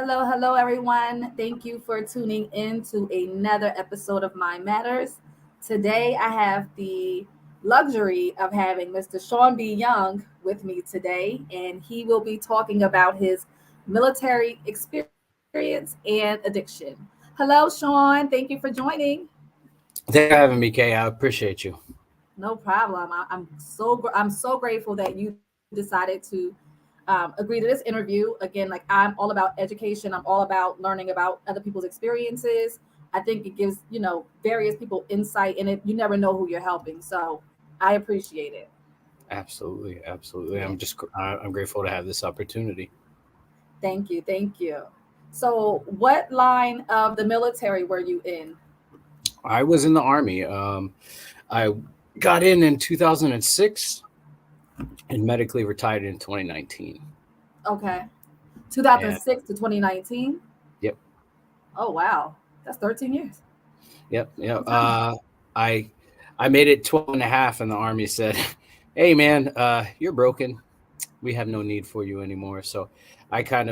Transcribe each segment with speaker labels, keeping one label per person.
Speaker 1: Hello, everyone. Thank you for tuning in to another episode of Mind Matters. Today, I have the luxury of having Mr. Sean B. Young with me today, and he will be talking about his military experience and addiction. Hello, Sean. Thank you for joining.
Speaker 2: Thanks for having me, Kay. I appreciate you.
Speaker 1: No problem. I'm so grateful that you decided to agree to this interview. Again, like I'm all about education. I'm all about learning about other people's experiences. I think it gives various people insight in it. You never know who you're helping, so I appreciate it.
Speaker 2: Absolutely, absolutely.
Speaker 1: Yeah.
Speaker 2: I'm grateful to have this opportunity.
Speaker 1: Thank you. So, what line of the military were you in?
Speaker 2: I was in the Army. I got in 2006 and medically retired in 2019.
Speaker 1: Okay,
Speaker 2: And
Speaker 1: 2006 to 2019.
Speaker 2: yep,
Speaker 1: Oh wow, that's 13 years.
Speaker 2: yep.
Speaker 1: Long time.
Speaker 2: I I made it 12 and a half, and the Army said, "Hey, man, you're broken. We have no need for you anymore." So, I kind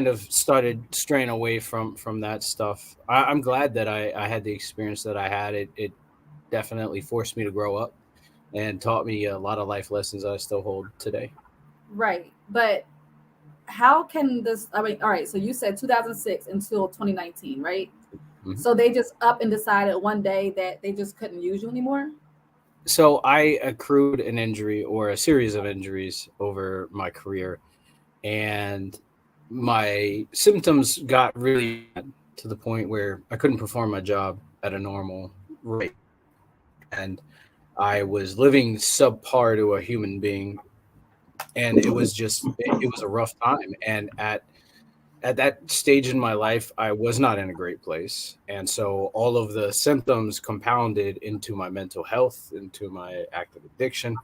Speaker 2: of started straying away from that stuff. I'm glad that I had the experience that I had. It definitely forced me to grow up and taught me a lot of life lessons that I still hold today.
Speaker 1: Right, but how can this? I mean, all right. So you said 2006 until 2019, right?
Speaker 2: Mhm.
Speaker 1: So they just up and decided one day that they just couldn't use you anymore.
Speaker 2: So I accrued an injury or a series of injuries over my career, and my symptoms got really bad to the point where I couldn't perform my job at a normal rate, and I was living subpar to a human being, and it was a rough time. And at that stage in my life, I was not in a great place, and so all of the symptoms compounded into my mental health, into my active addiction,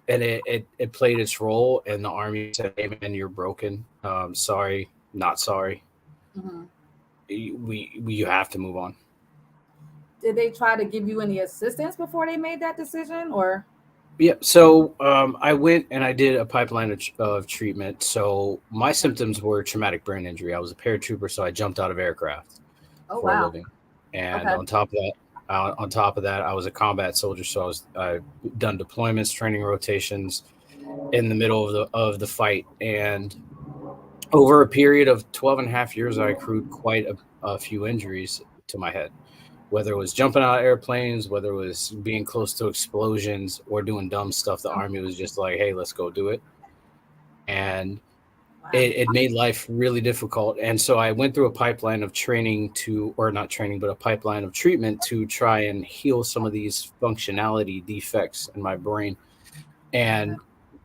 Speaker 2: and it played its role. And the Army said, "Hey, man, you're broken. Sorry, not sorry.
Speaker 1: Hmm.
Speaker 2: You have to move on."
Speaker 1: Did they try to give you any assistance before they made that decision, or?
Speaker 2: Yeah, so I went and I did a pipeline of treatment. So my
Speaker 1: Okay.
Speaker 2: symptoms were traumatic brain injury. I was a paratrooper, so I jumped out of aircraft
Speaker 1: Oh
Speaker 2: for a
Speaker 1: wow.
Speaker 2: living. And
Speaker 1: Okay.
Speaker 2: on top of that, I was a combat soldier. So I've done deployments, training rotations in the middle of the fight. And over a period of 12 and a half years, I accrued quite a few injuries to my head, whether it was jumping out of airplanes, whether it was being close to explosions or doing dumb stuff. The Army was just like, "Hey, let's go do it." And
Speaker 1: Wow.
Speaker 2: it made life really difficult. And so I went through a pipeline of training or not training, but a pipeline of treatment to try and heal some of these functionality defects in my brain.
Speaker 1: Okay.
Speaker 2: And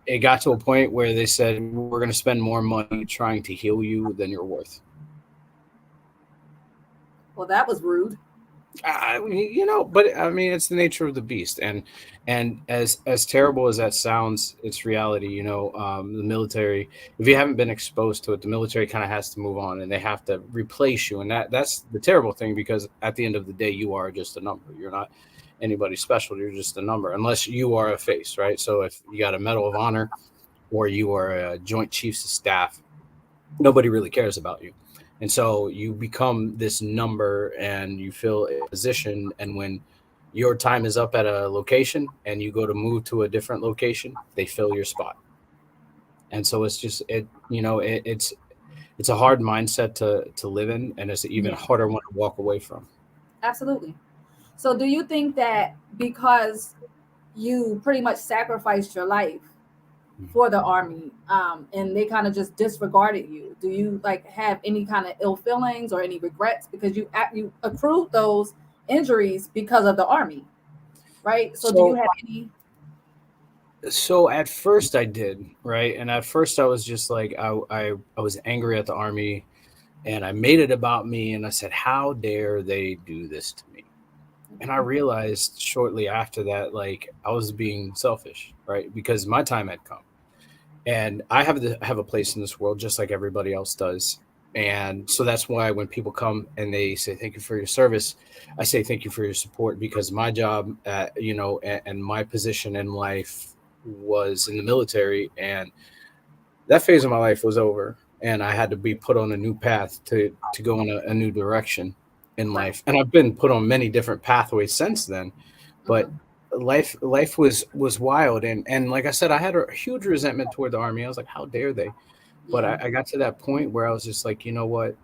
Speaker 2: it got to a point where they said, "We're going to spend more money trying to heal you than you're worth."
Speaker 1: Well, that was rude.
Speaker 2: I mean, but I mean, it's the nature of the beast, and as terrible as that sounds, it's reality. The military. If you haven't been exposed to it, the military kind of has to move on, and they have to replace you, and that's the terrible thing, because at the end of the day, you are just a number. You're not anybody special. You're just a number, unless you are a face, right? So if you got a Medal of Honor or you are a Joint Chiefs of Staff, nobody really cares about you. And so you become this number and you fill a position. And when your time is up at a location and you go to move to a different location, they fill your spot. And so it's just it's a hard mindset to live in, and it's an even
Speaker 1: Yeah,
Speaker 2: harder one to walk away from.
Speaker 1: absolutely. So, do you think that because you pretty much sacrificed your life for the army, and they kind of just disregarded you, do you like have any kind of ill feelings or any regrets because you accrued those injuries because of the army, right? So, do you
Speaker 2: So
Speaker 1: have any?
Speaker 2: so at first I did, right? And at first I was just like I was angry at the Army, and I made it about me, and I said, "How dare they do this to me?" And I realized shortly after that, like, I was being selfish, right? Because my time had come, and I have a place in this world just like everybody else does. And so that's why when people come and they say thank you for your service, I say thank you for your support, because my job, and my position in life was in the military, and that phase of my life was over. and I had to be put on a new path to go in a new direction in
Speaker 1: Right.
Speaker 2: life. And I've been put on many different pathways since then, but
Speaker 1: Mhm.
Speaker 2: life was wild. And like I said, I had a huge resentment toward the army. I was like, how dare they? But
Speaker 1: Yeah.
Speaker 2: I got to that point where I was just like, you know what?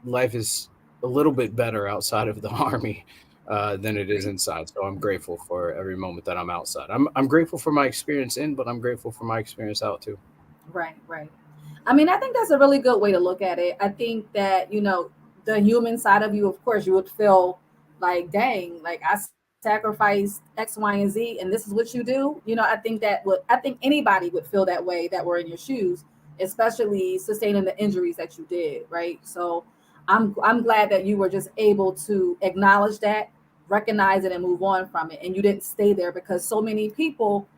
Speaker 2: Life is a little bit better outside of the army than it is
Speaker 1: Right.
Speaker 2: inside. So I'm grateful for every moment that I'm outside. I'm grateful for my experience in, but I'm grateful for my experience out too.
Speaker 1: Right. Right. I mean, I think that's a really good way to look at it. I think that, the human side of you, of course, you would feel like, dang, like I sacrificed X, Y, and Z, and this is what you do. I think anybody would feel that way that were in your shoes, especially sustaining the injuries that you did, right? So I'm glad that you were just able to acknowledge that, recognize it, and move on from it. And you didn't stay there, because so many people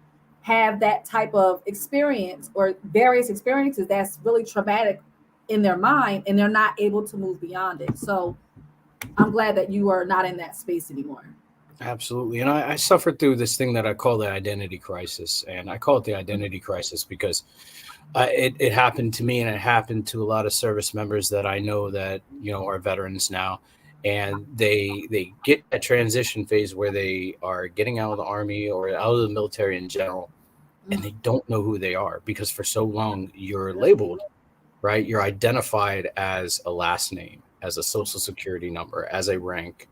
Speaker 1: have that type of experience or various experiences that's really traumatic in their mind, and they're not able to move beyond it. So I'm glad that you are not in that space anymore.
Speaker 2: Absolutely. And I suffered through this thing that I call the identity crisis. And I call it the identity crisis because it happened to me, and it happened to a lot of service members that I know that, are veterans now. And they get that transition phase where they are getting out of the army or out of the military in general, and
Speaker 1: Mm.
Speaker 2: they don't know who they are because for so long you're
Speaker 1: Yep.
Speaker 2: labeled, right? You're identified as a last name, as a social security number, as a rank,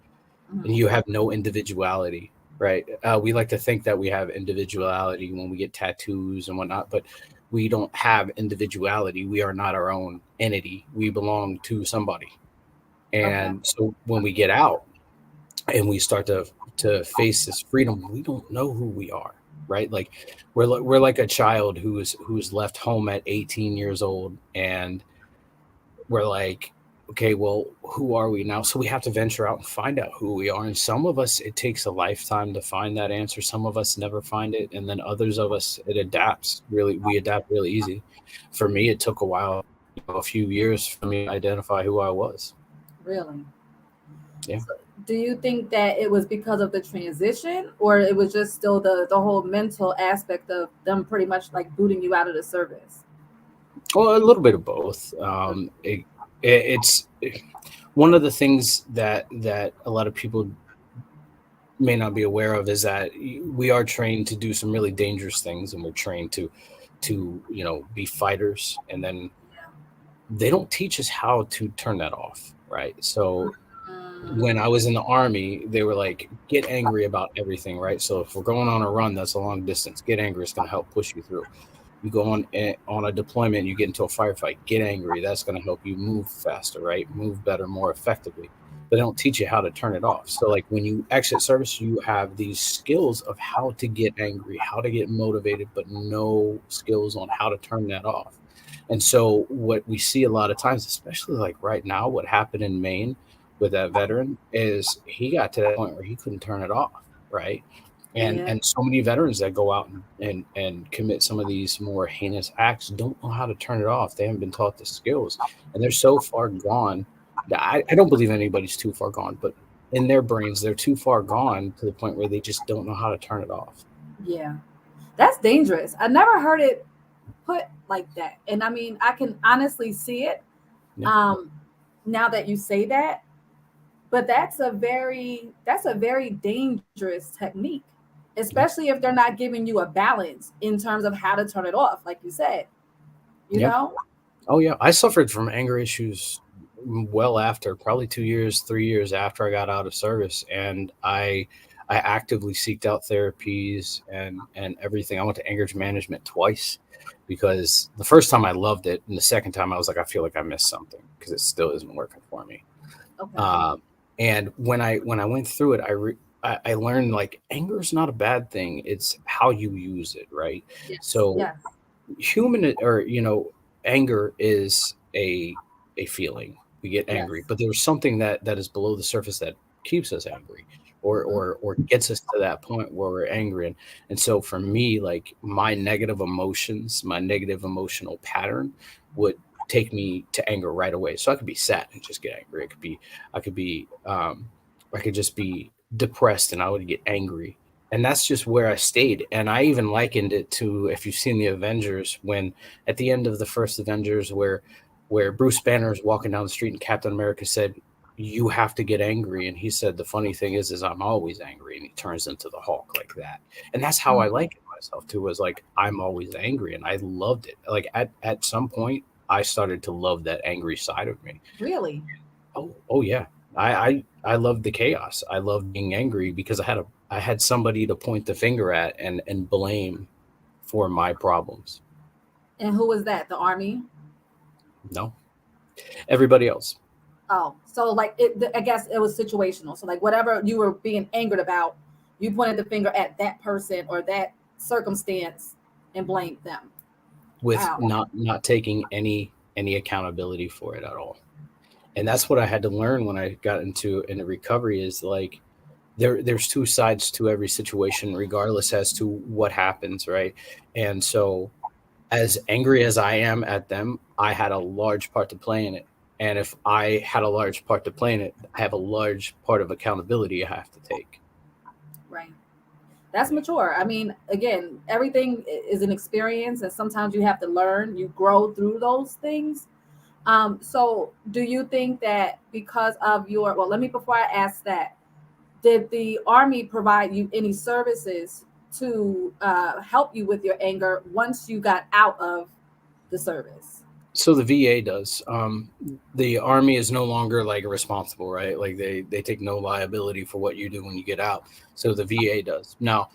Speaker 2: and
Speaker 1: Mm.
Speaker 2: you have no individuality, right? We like to think that we have individuality when we get tattoos and whatnot, but we don't have individuality. We are not our own entity. We belong to somebody.
Speaker 1: Okay.
Speaker 2: And so when we get out and we start to face this freedom, we don't know who we are, right? Like we're like a child who's left home at 18 years old, and we're like, okay, well, who are we now? So we have to venture out and find out who we are. And some of us, it takes a lifetime to find that answer. Some of us never find it. And then others of us, it adapts really, we adapt really easy. For me, it took a while, a few years for me to identify who I was.
Speaker 1: Really?
Speaker 2: Yeah.
Speaker 1: So do you think that it was because of the transition, or it was just still the whole mental aspect of them pretty much like booting you out of the service?
Speaker 2: Well, a little bit of both. It's one of the things that a lot of people may not be aware of is that we are trained to do some really dangerous things, and we're trained to be fighters, and then they don't teach us how to turn that off, right? So when I was in the army, they were like, get angry about everything, right? So if we're going on a run that's a long distance, get angry. It's going to help push you through. You go on a deployment, you get into a firefight, get angry. That's going to help you move faster, right? Move better, more effectively. But they don't teach you how to turn it off. So like when you exit service, you have these skills of how to get angry, how to get motivated, but no skills on how to turn that off. And so what we see a lot of times, especially like right now, what happened in Maine with that veteran is he got to that point where he couldn't turn it off, right? and
Speaker 1: Yeah.
Speaker 2: and so many veterans that go out and commit some of these more heinous acts don't know how to turn it off. They haven't been taught the skills, and they're so far gone that I don't believe anybody's too far gone, but in their brains they're too far gone to the point where they just don't know how to turn it off.
Speaker 1: Yeah. That's dangerous. I never heard it put like that. And I mean, I can honestly see it
Speaker 2: Yeah,
Speaker 1: um now that you say that, but that's a very dangerous technique,
Speaker 2: yeah,
Speaker 1: especially if they're not giving you a balance in terms of how to turn it off, like you said, you
Speaker 2: yeah.
Speaker 1: know?
Speaker 2: Oh yeah, I suffered from anger issues well after, probably 2 years, 3 years after I got out of service, and I actively seeked out therapies and everything. I went to anger management twice because the first time I loved it, and the second time I was like, I feel like I missed something because it still isn't working for me.
Speaker 1: Okay.
Speaker 2: Um, and when I went through it, I learned like anger is not a bad thing. It's how you use it, right?
Speaker 1: Yes.
Speaker 2: So
Speaker 1: Yes.
Speaker 2: human or anger is a feeling. We get angry,
Speaker 1: Yes.
Speaker 2: but there's something that is below the surface that keeps us angry or
Speaker 1: Mhm.
Speaker 2: or gets us to that point where we're angry. And so for me, like my negative emotions, my negative emotional pattern would take me to anger right away. So I could be sad and just get angry. I could just be depressed and I would get angry, and that's just where I stayed. And I even likened it to, if you've seen the Avengers, when at the end of the first Avengers, where Bruce Banner is walking down the street and Captain America said, "You have to get angry," and he said, "The funny thing is I'm always angry," and he turns into the Hulk like that. And that's how I like it myself too. Was like I'm always angry, and I loved it. Like at some point, I started to love that angry side of me.
Speaker 1: Really?
Speaker 2: Oh yeah. I loved the chaos. I loved being angry because I had somebody to point the finger at and blame for my problems.
Speaker 1: And who was that? The army?
Speaker 2: No, everybody else.
Speaker 1: Oh, so like I guess it was situational. So like whatever you were being angered about, you pointed the finger at that person or that circumstance and blamed them.
Speaker 2: With
Speaker 1: Wow.
Speaker 2: not taking any accountability for it at all. And that's what I had to learn when I got into recovery is like there's two sides to every situation regardless as to what happens, right? And so as angry as I am at them, I had a large part to play in it. And if I had a large part to play in it, I have a large part of accountability I have to take.
Speaker 1: Right. That's mature. I mean, again, everything is an experience, and sometimes you have to learn, you grow through those things. So do you think that because of your, well, let me, before I ask that, did the Army provide you any services to help you with your anger once you got out of the service?
Speaker 2: So the VA does. The Army is no longer like responsible, right? Like they take no liability for what you do when you get out. So the VA does. Now,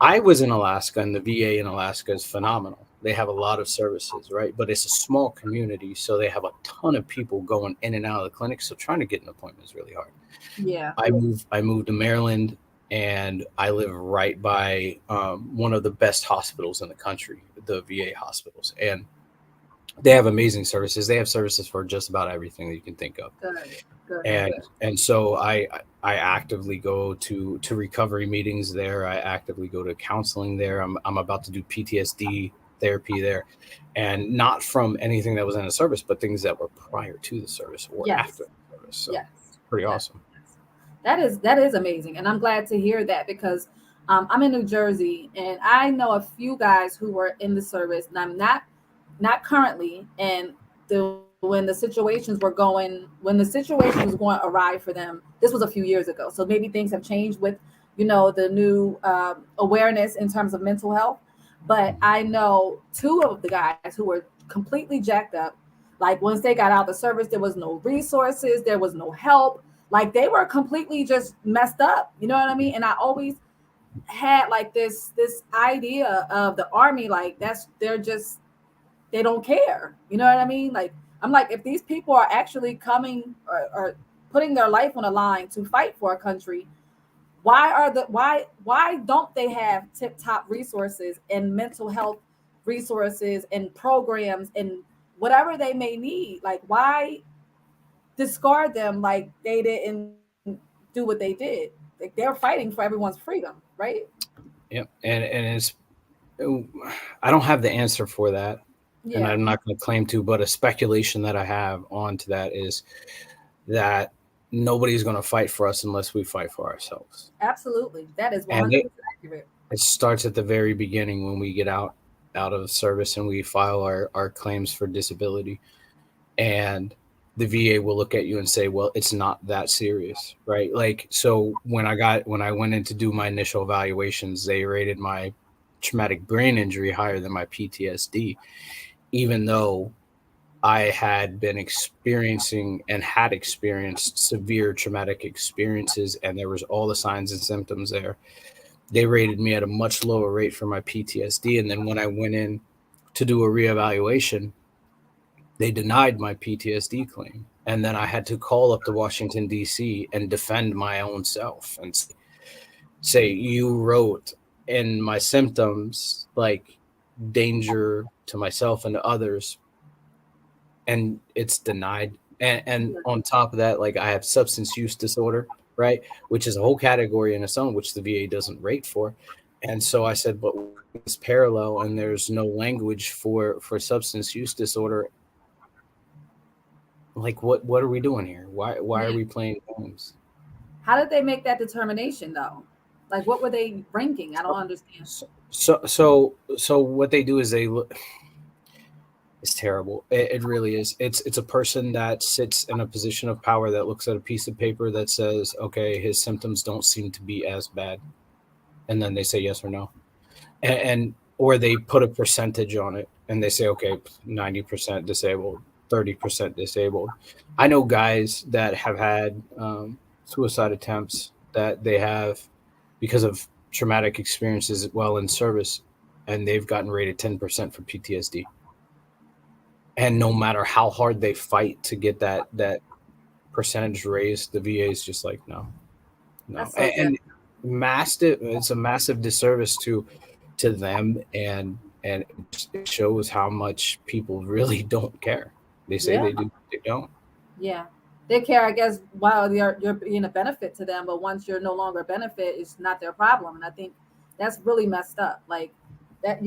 Speaker 2: I was in Alaska, and the VA in Alaska is phenomenal. They have a lot of services, right? But it's a small community, so they have a ton of people going in and out of the clinic. So trying to get an appointment is really hard.
Speaker 1: Yeah.
Speaker 2: I moved to Maryland, and I live right by one of the best hospitals in the country, the VA hospitals, and they have amazing services. They have services for just about everything that you can think of.
Speaker 1: Good. Good.
Speaker 2: And so I actively go to recovery meetings there. I actively go to counseling there. I'm about to do PTSD therapy there, and not from anything that was in the service, but things that were prior to the service or
Speaker 1: Yes.
Speaker 2: after the service. So
Speaker 1: Yes.
Speaker 2: pretty awesome.
Speaker 1: That is amazing, and I'm glad to hear that because I'm in New Jersey, and I know a few guys who were in the service, and I'm not currently, and when the situations was going awry for them, this was a few years ago, so maybe things have changed with the new awareness in terms of mental health. But I know two of the guys who were completely jacked up. Like once they got out of the service, there was no resources, there was no help. Like they were completely just messed up. You know what I mean? And I always had like this idea of the Army, like they don't care. You know what I mean? Like I'm like, if these people are actually coming or putting their life on the line to fight for a country, why don't they have tip top resources and mental health resources and programs and whatever they may need? Like why discard them like they didn't do what they did? Like they're fighting for everyone's freedom, right?
Speaker 2: Yep. And it's I don't have the answer for that, and
Speaker 1: Yeah,
Speaker 2: I'm not going to claim to, but a speculation that I have onto that is that nobody's going to fight for us unless we fight for ourselves.
Speaker 1: absolutely. That is
Speaker 2: And
Speaker 1: 100% accurate.
Speaker 2: it starts at the very beginning when we get out of service and we file our claims for disability, and the VA will look at you and say, well, it's not that serious, right? Like, so when I went in to do my initial evaluations, they rated my traumatic brain injury higher than my PTSD, even though I had been experiencing and had experienced severe traumatic experiences, and there was all the signs and symptoms there. They rated me at a much lower rate for my PTSD. And then when I went in to do a reevaluation, they denied my PTSD claim. And then I had to call up to Washington, D.C. and defend my own self and say, you wrote in my symptoms like danger to myself and to others, and it's denied. And on top of that, like I have substance use disorder, right? Which is a whole category in its own, which the VA doesn't rate for. And so I said, but it's parallel and there's no language for substance use disorder. Like what are we doing here? Why are we playing games?
Speaker 1: How did they make that determination though? Like what were they ranking? I don't understand.
Speaker 2: So what they do is they look. It's terrible. It really is. It's a person that sits in a position of power that looks at a piece of paper that says, okay, his symptoms don't seem to be as bad, and then they say yes or no, and or they put a percentage on it and they say, okay, 90% disabled, 30% disabled. I know guys that have had suicide attempts that they have because of traumatic experiences while in service, and they've gotten rated 10% for PTSD. And no matter how hard they fight to get that percentage raised, the VA is just like, no, no.
Speaker 1: That's so good.
Speaker 2: And massive, it's a massive disservice to them, and it shows how much people really don't care. They say
Speaker 1: Yeah.
Speaker 2: they do, they don't.
Speaker 1: Yeah. They care, I guess, while you're being a benefit to them, but once you're no longer a benefit, it's not their problem. And I think that's really messed up. Like that,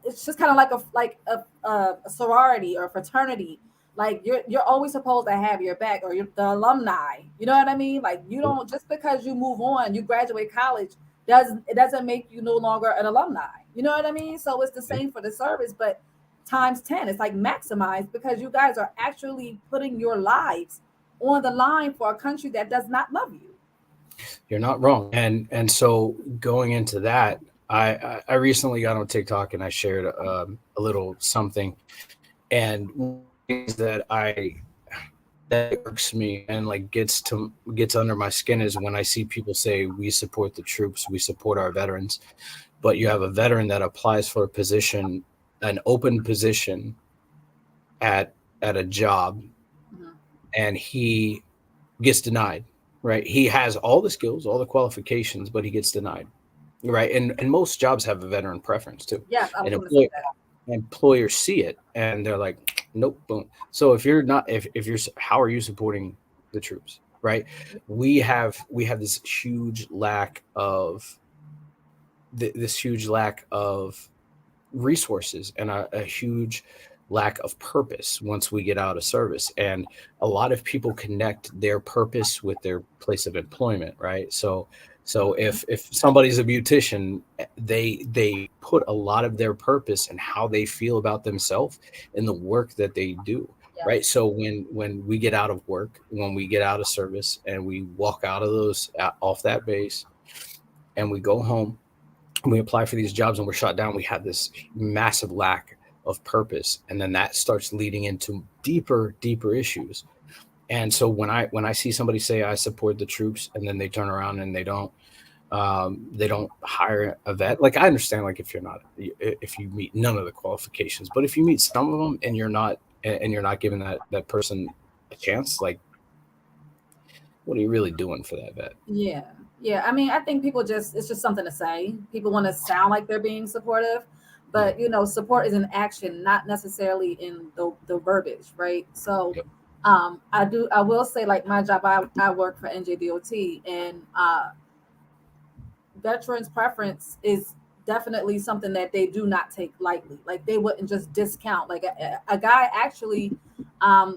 Speaker 1: it's just kind of like a sorority or fraternity. Like you're always supposed to have your back, or you're the alumni. You know what I mean? Like you don't, just because you move on, you graduate college, doesn't make you no longer an alumni. You know what I mean? So it's the same for the service, but times 10. It's like maximized because you guys are actually putting your lives on the line for a country that does not love you.
Speaker 2: You're not wrong. And so going into that, I recently got on TikTok and I shared a little something, and things that irks me and like gets under my skin is when I see people say we support the troops, we support our veterans, but you have a veteran that applies for a position, an open position at a job,
Speaker 1: Mhm.
Speaker 2: and he gets denied. Right? He has all the skills, all the qualifications, but he gets denied. Right? And most jobs have a veteran preference too.
Speaker 1: Yes, I was
Speaker 2: And
Speaker 1: going to say that.
Speaker 2: employers see it and they're like, nope, boom. So if you're not, if you're, how are you supporting the troops? Right? We have this huge lack of this huge lack of resources and a huge lack of purpose once we get out of service, and a lot of people connect their purpose with their place of employment, right? So if somebody's a beautician, they put a lot of their purpose and how they feel about themselves in the work that they do,
Speaker 1: Yeah.
Speaker 2: right? So when we get out of work, when we get out of service and we walk out of those off that base and we go home, we apply for these jobs and we're shot down, we have this massive lack of purpose, and then that starts leading into deeper issues. And so when I see somebody say I support the troops and then they turn around and they don't hire a vet, like I understand, like if you meet none of the qualifications, but if you meet some of them and you're not giving that person a chance, like what are you really doing for that vet?
Speaker 1: Yeah. Yeah. I mean, I think people it's just something to say. People want to sound like they're being supportive,
Speaker 2: Yeah.
Speaker 1: but support is in action, not necessarily in the verbiage, right? So
Speaker 2: Yep.
Speaker 1: I will say, like my job, I work for NJDOT, and veterans preference is definitely something that they do not take lightly. Like they wouldn't just discount. Like a guy actually, a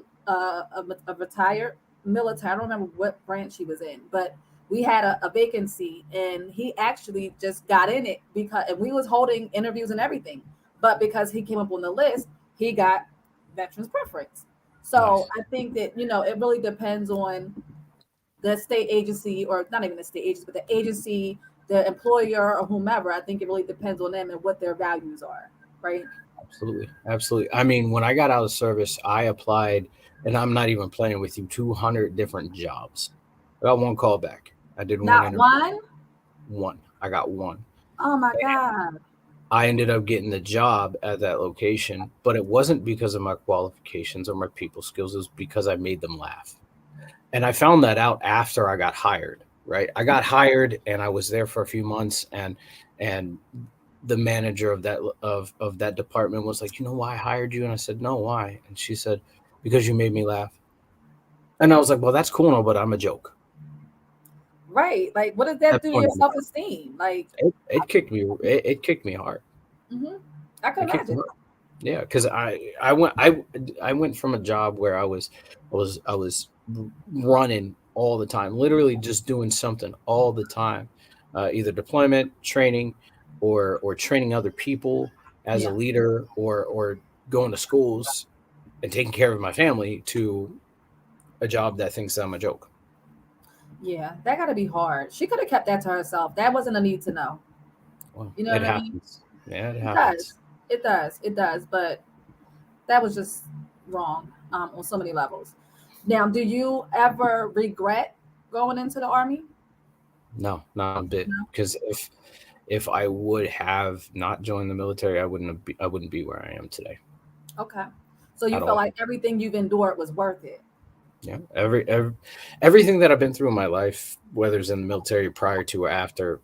Speaker 1: retired military. I don't remember what branch he was in, but we had a vacancy, and he actually just got in it because, and we was holding interviews and everything, but because he came up on the list, he got veterans preference. So
Speaker 2: Nice.
Speaker 1: I think that it really depends on the state agency, or not even the state agency, but the agency, the employer, or whomever. I think it really depends on them and what their values are, right?
Speaker 2: Absolutely. Absolutely. I mean, when I got out of service, I applied, and I'm not even playing with you, 200 different jobs. I got one call back. I did one
Speaker 1: Not
Speaker 2: interview.
Speaker 1: one.
Speaker 2: One. I got one.
Speaker 1: Oh my
Speaker 2: And
Speaker 1: God.
Speaker 2: I ended up getting the job at that location, but it wasn't because of my qualifications or my people skills. It was because I made them laugh. And I found that out after I got hired, right? I got hired and I was there for a few months, and the manager of that department was like, "You know why I hired you?" And I said, "No, why?" And she said, "Because you made me laugh." And I was like, "Well, that's cool, no, but I'm a joke."
Speaker 1: Right. Like, what does that
Speaker 2: That's
Speaker 1: do to your
Speaker 2: funny.
Speaker 1: self-esteem? Like,
Speaker 2: It kicked me. It kicked me hard.
Speaker 1: hmm I can
Speaker 2: It kicked me
Speaker 1: imagine.
Speaker 2: hard. Yeah, because I went from a job where I was running all the time, literally just doing something all the time, either deployment, training, or training other people as a
Speaker 1: Yeah.
Speaker 2: leader, or going to schools and taking care of my family to a job that thinks I'm a joke.
Speaker 1: Yeah, that got to be hard. She could have kept that to herself. That wasn't a need to know.
Speaker 2: Well,
Speaker 1: You know
Speaker 2: it
Speaker 1: what I mean?
Speaker 2: happens. Yeah, it
Speaker 1: It
Speaker 2: happens.
Speaker 1: does. It does. It does. But that was just wrong on so many levels. Now, do you ever regret going into the army?
Speaker 2: No, not a bit.
Speaker 1: No.
Speaker 2: Because if I would have not joined the military, I wouldn't be where I am today
Speaker 1: Okay. So you
Speaker 2: at
Speaker 1: feel
Speaker 2: all.
Speaker 1: like everything you've endured was worth it.
Speaker 2: Yeah, everything that I've been through in my life, whether it's in the military prior to or after,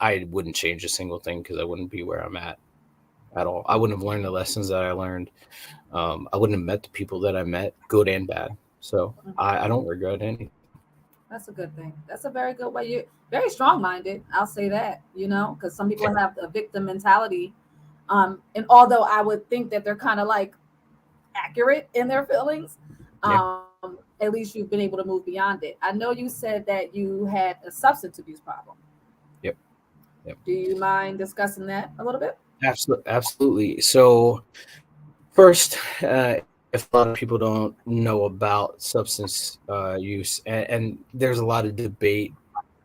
Speaker 2: I wouldn't change a single thing because I wouldn't be where I'm at all. I wouldn't have learned the lessons that I learned. I wouldn't have met the people that I met, good and bad. So
Speaker 1: Mhm.
Speaker 2: I don't regret anything.
Speaker 1: That's a good thing. That's a very good way. You're very strong minded. I'll say that, because some people have a victim mentality. And although I would think that they're kind of like accurate in their feelings,
Speaker 2: Yeah.
Speaker 1: at least you've been able to move beyond it. I know you said that you had a substance abuse problem.
Speaker 2: Yep. Yep.
Speaker 1: Do you mind discussing that a little bit?
Speaker 2: Absolutely. So first, if a lot of people don't know about substance use, and there's a lot of debate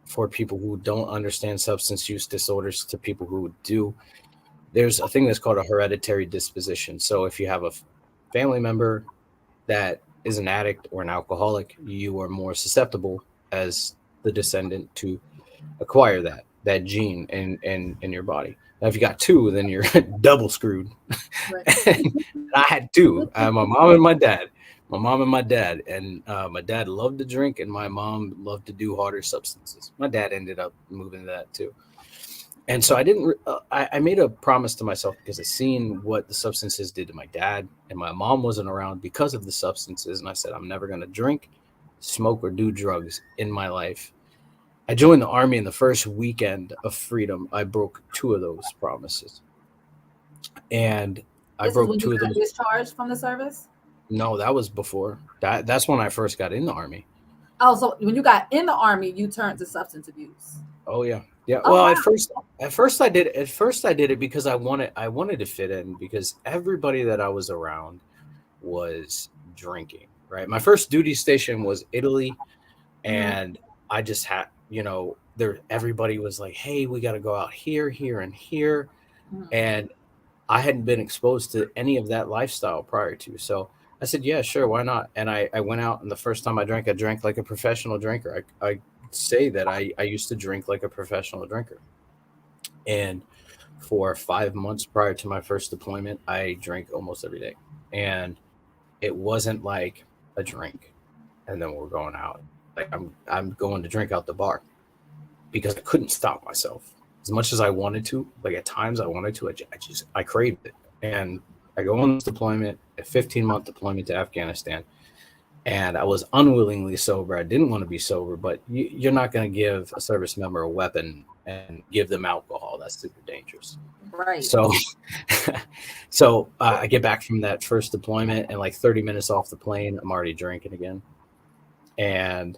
Speaker 2: for people who don't understand substance use disorders to people who do. There's a thing that's called a hereditary disposition. So if you have a family member that is an addict or an alcoholic, you are more susceptible as the descendant to acquire that gene in your body. Now, if you got two, then you're double screwed.
Speaker 1: Right.
Speaker 2: And I had two. I had my mom and my dad. My mom and my dad, and my dad loved to drink, and my mom loved to do harder substances. My dad ended up moving to that too, and so I didn't. I made a promise to myself because I seen what the substances did to my dad, and my mom wasn't around because of the substances, and I said I'm never going to drink, smoke, or do drugs in my life. I joined the army in the first weekend of freedom. I broke two of those promises, and I
Speaker 1: This is
Speaker 2: broke
Speaker 1: when you
Speaker 2: two of
Speaker 1: got
Speaker 2: those.
Speaker 1: discharged from the service.
Speaker 2: No, that was before. That's when I first got in the army.
Speaker 1: Oh, so when you got in the army, you turned to substance abuse.
Speaker 2: Oh yeah. Yeah.
Speaker 1: Oh
Speaker 2: Well,
Speaker 1: wow.
Speaker 2: at first I did it because I wanted to fit in because everybody that I was around was drinking, right? My first duty station was Italy,
Speaker 1: Mhm.
Speaker 2: and I just had, there everybody was like, "Hey, we got to go out here, here and here."
Speaker 1: Mhm.
Speaker 2: And I hadn't been exposed to any of that lifestyle prior to. So I said, yeah, sure, why not? And I went out, and the first time I drank like a professional drinker. I say that I used to drink like a professional drinker. And for 5 months prior to my first deployment, I drank almost every day. And it wasn't like a drink and then we're going out. Like I'm going to drink out the bar because I couldn't stop myself. As much as I wanted to, like at times I wanted to, I craved it. And I go on this deployment, a 15-month deployment to Afghanistan, and I was unwillingly sober. I didn't want to be sober, but you're not going to give a service member a weapon and give them alcohol. That's super dangerous.
Speaker 1: Right.
Speaker 2: So, so I get back from that first deployment, and like 30 minutes off the plane, I'm already drinking again, and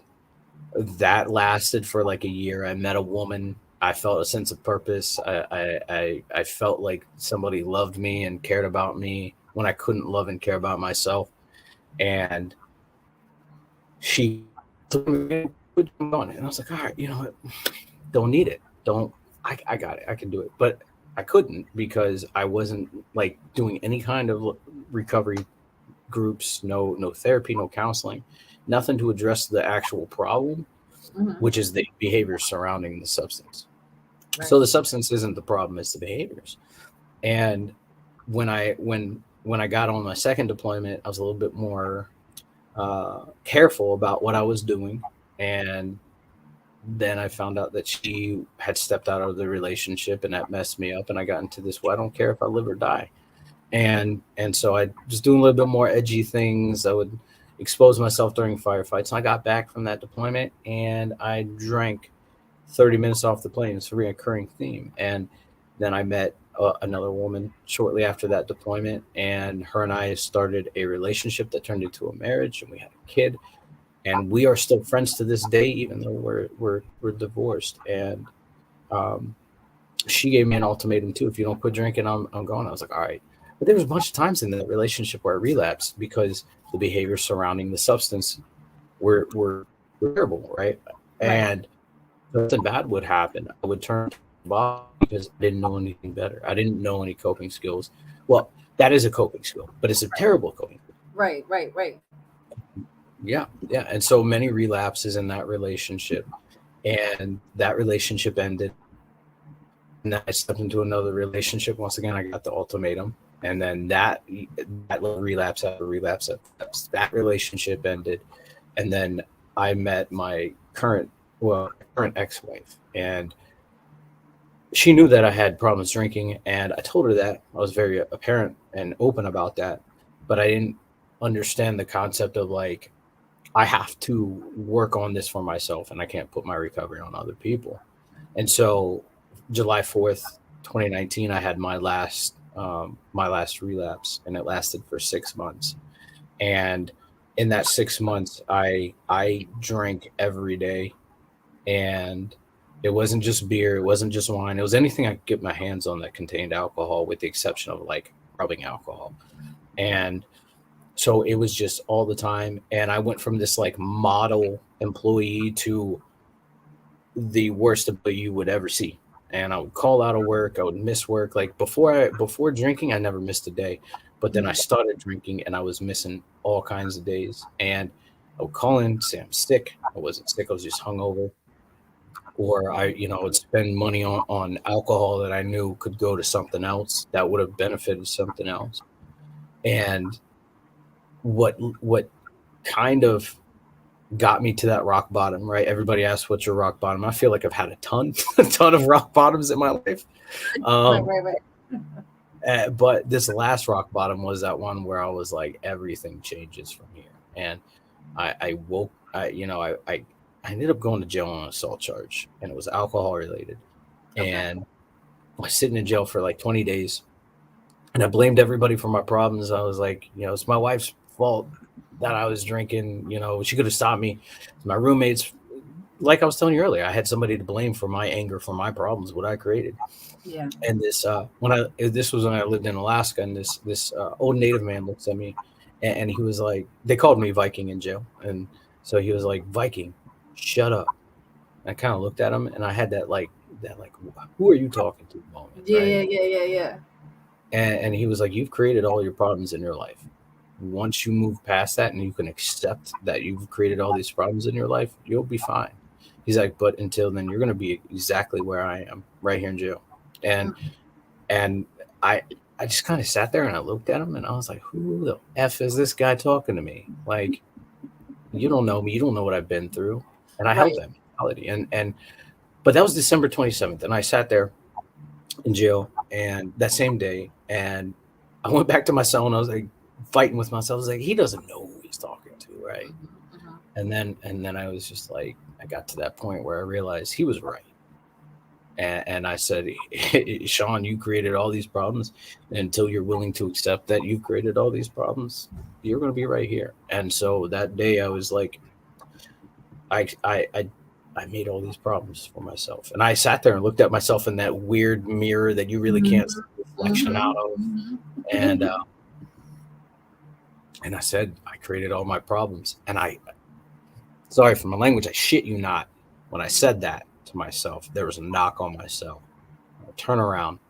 Speaker 2: that lasted for like a year. I met a woman. I felt a sense of purpose. I felt like somebody loved me and cared about me when I couldn't love and care about myself. And she told me, "Put them on," and I was like, all right, you know what? Don't need it. Don't. I got it. I can do it. But I couldn't because I wasn't like doing any kind of recovery groups, no therapy, no counseling, nothing to address the actual problem,
Speaker 1: Mhm.
Speaker 2: which is the behaviors surrounding the substance.
Speaker 1: Right.
Speaker 2: So the substance isn't the problem; it's the behaviors. And when I got on my second deployment, I was a little bit more careful about what I was doing, and then I found out that she had stepped out of the relationship, and that messed me up. And I got into this, well, I don't care if I live or die. And so I was doing a little bit more edgy things. I would expose myself during firefights. And I got back from that deployment, and I drank 30 minutes off the plane. It's a reoccurring theme. And then I met another woman shortly after that deployment, and her and I started a relationship that turned into a marriage, and we had a kid, and we are still friends to this day, even though we're divorced. And um, she gave me an ultimatum too: if you don't quit drinking, I'm going. I was like, all right. But there was a bunch of times in that relationship where I relapsed because the behavior surrounding the substance were terrible, right?
Speaker 1: Right.
Speaker 2: And something bad would happen. I would turn to the bottle because I didn't know anything better. I didn't know any coping skills. Well, that is a coping skill, but it's a terrible coping skill.
Speaker 1: Right. Right. Right.
Speaker 2: Yeah, yeah. And so many relapses in that relationship. And that relationship ended. And then I stepped into another relationship. Once again, I got the ultimatum. And then that relapse after relapse after relapse, that relationship ended. And then I met my current ex-wife. And she knew that I had problems drinking, and I told her that. I was very apparent and open about that, but I didn't understand the concept of like I have to work on this for myself, and I can't put my recovery on other people. And so, July 4th, 2019, I had my last relapse, and it lasted for 6 months. And in that 6 months, I drank every day, and it wasn't just beer, it wasn't just wine, it was anything I could get my hands on that contained alcohol, with the exception of like rubbing alcohol. And so it was just all the time. And I went from this like model employee to the worst employee you would ever see. And I would call out of work, I would miss work. Like before drinking, I never missed a day. But then I started drinking and I was missing all kinds of days. And I would call in, say I'm sick. I wasn't sick, I was just hungover. Or would spend money on alcohol that I knew could go to something else that would have benefited something else. And what kind of got me to that rock bottom, right? Everybody asks what's your rock bottom. I feel like I've had a ton a ton of rock bottoms in my life.
Speaker 1: Right.
Speaker 2: um
Speaker 1: Right. Right.
Speaker 2: but this last rock bottom was that one where I was like, everything changes from here. And I woke I ended up going to jail on an assault charge, and it was alcohol related.
Speaker 1: Okay.
Speaker 2: And I was sitting in jail for like 20 days, and I blamed everybody for my problems. I was like, it's my wife's fault that I was drinking. She could have stopped me. My roommates, like I was telling you earlier, I had somebody to blame for my anger, for my problems, what I created.
Speaker 1: Yeah.
Speaker 2: And this was when I lived in Alaska, and this old Native man looks at me, and he was like, they called me Viking in jail, and so he was like, Viking, shut up. And I kind of looked at him, and I had that who are you talking to moment,
Speaker 1: Yeah.
Speaker 2: right?
Speaker 1: Yeah. Yeah. Yeah. Yeah.
Speaker 2: And he was like, you've created all your problems in your life. Once you move past that and you can accept that you've created all these problems in your life, you'll be fine. He's like, but until then, you're going to be exactly where I am, right here in jail. And and I I just kind of sat there and I looked at him and I was like, who the F is this guy talking to me? Like, you don't know me, you don't know what I've been through. And I held
Speaker 1: Right.
Speaker 2: that mentality. And but that was December 27th. And I sat there in jail and that same day, and I went back to my cell and I was like fighting with myself. I was like, he doesn't know who he's talking to, right? And then I was just like, I got to that point where I realized he was right. And I said, Sean, you created all these problems. And until you're willing to accept that you've created all these problems, you're going to be right here. And so that day, I was like, I made all these problems for myself. And I sat there and looked at myself in that weird mirror that you really
Speaker 1: Mhm.
Speaker 2: can't see the reflection out
Speaker 1: Mhm.
Speaker 2: of.
Speaker 1: Mhm.
Speaker 2: And and I said, I created all my problems. And sorry for my language, I shit you not. When I said that to myself, there was a knock on my cell. I turn around,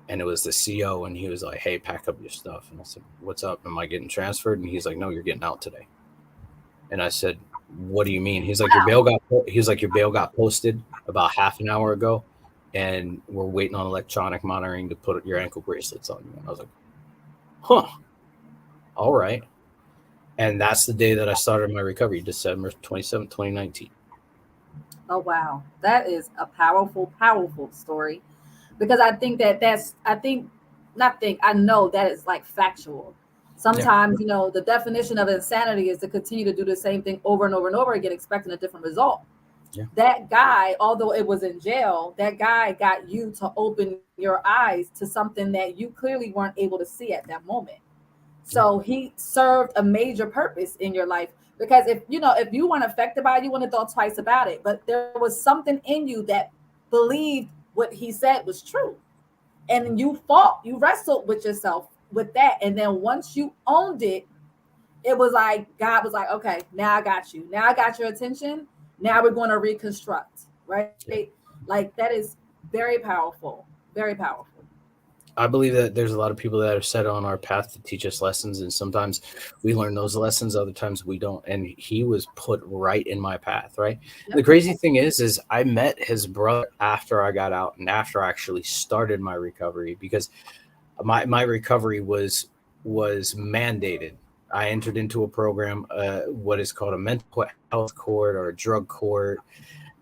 Speaker 2: and it was the CO, and he was like, hey, pack up your stuff. And I said, what's up? Am I getting transferred? And he's like, no, you're getting out today. And I said, what do you mean? Your bail got posted about half an hour ago, and we're waiting on electronic monitoring to put your ankle bracelets on you. And I was like, huh, all right. And that's the day that I started my recovery, December 2019.
Speaker 1: Oh wow, that is a powerful, powerful story. Because I think I think, not think, I know that is like factual.
Speaker 2: Yeah.
Speaker 1: Sometimes, the definition of insanity is to continue to do the same thing over and over and over again, expecting a different result.
Speaker 2: Yeah.
Speaker 1: That guy, although it was in jail, that guy got you to open your eyes to something that you clearly weren't able to see at that moment. So he served a major purpose in your life, because if you weren't affected by it, you wouldn't have thought twice about it. But there was something in you that believed what he said was true, and you fought, you wrestled with yourself with that. And then once you owned it, it was like God was like, okay, now I got you. Now I got your attention. Now we're going to reconstruct, right?
Speaker 2: Yeah.
Speaker 1: Like that is very powerful, very powerful.
Speaker 2: I believe that there's a lot of people that are set on our path to teach us lessons, and sometimes we learn those lessons, other times we don't. And he was put right in my path, right?
Speaker 1: Yep.
Speaker 2: The crazy thing is I met his brother after I got out and after I actually started my recovery, because my recovery was mandated. I entered into a program, what is called a mental health court or a drug court,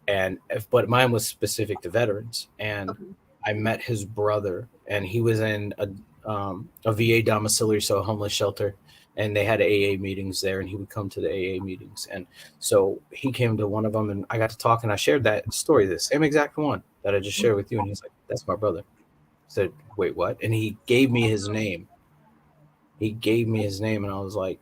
Speaker 2: but mine was specific to veterans. And
Speaker 1: Okay.
Speaker 2: I met his brother, and he was in a VA domiciliary, so a homeless shelter, and they had AA meetings there, and he would come to the AA meetings. And so he came to one of them, and I got to talk, and I shared that story, the same exact one that I just shared with you. And he's like, "That's my brother." I said, "Wait, what?" And he gave me his name. He gave me his name, and I was like,